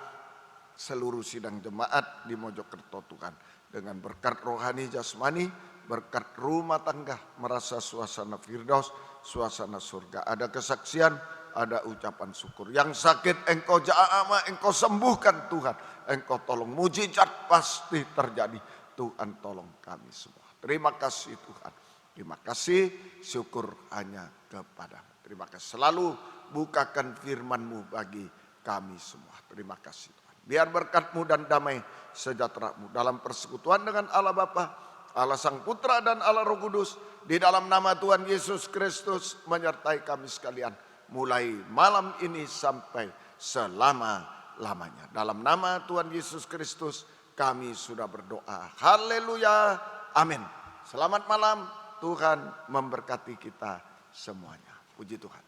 seluruh sidang jemaat di Mojokerto Tuhan. Dengan berkat rohani jasmani, berkat rumah tangga, merasa suasana firdaus, suasana surga. Ada kesaksian, ada ucapan syukur. Yang sakit Engkau jamah, Engkau sembuhkan Tuhan. Engkau tolong, mujizat pasti terjadi. Tuhan tolong kami semua. Terima kasih Tuhan. Terima kasih, syukur hanya kepadamu. Terima kasih. Selalu bukakan firman-Mu bagi kami semua. Terima kasih Tuhan. Biar berkat-Mu dan damai sejahtera-Mu dalam persekutuan dengan Allah Bapa, Allah Sang Putra dan Allah Roh Kudus, di dalam nama Tuhan Yesus Kristus menyertai kami sekalian, mulai malam ini sampai selama-lamanya. Dalam nama Tuhan Yesus Kristus kami sudah berdoa. Haleluya. Amin. Selamat malam. Tuhan memberkati kita semuanya. Puji Tuhan.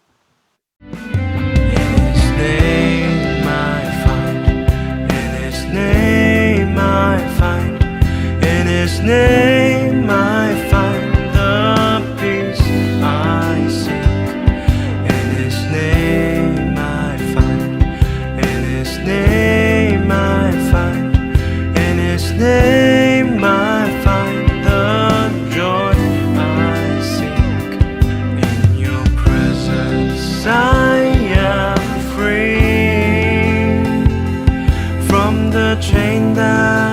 In His name I find the peace I seek. In His name I find. In His name I find. In His name I find the joy I seek. In Your presence I am free from the chain that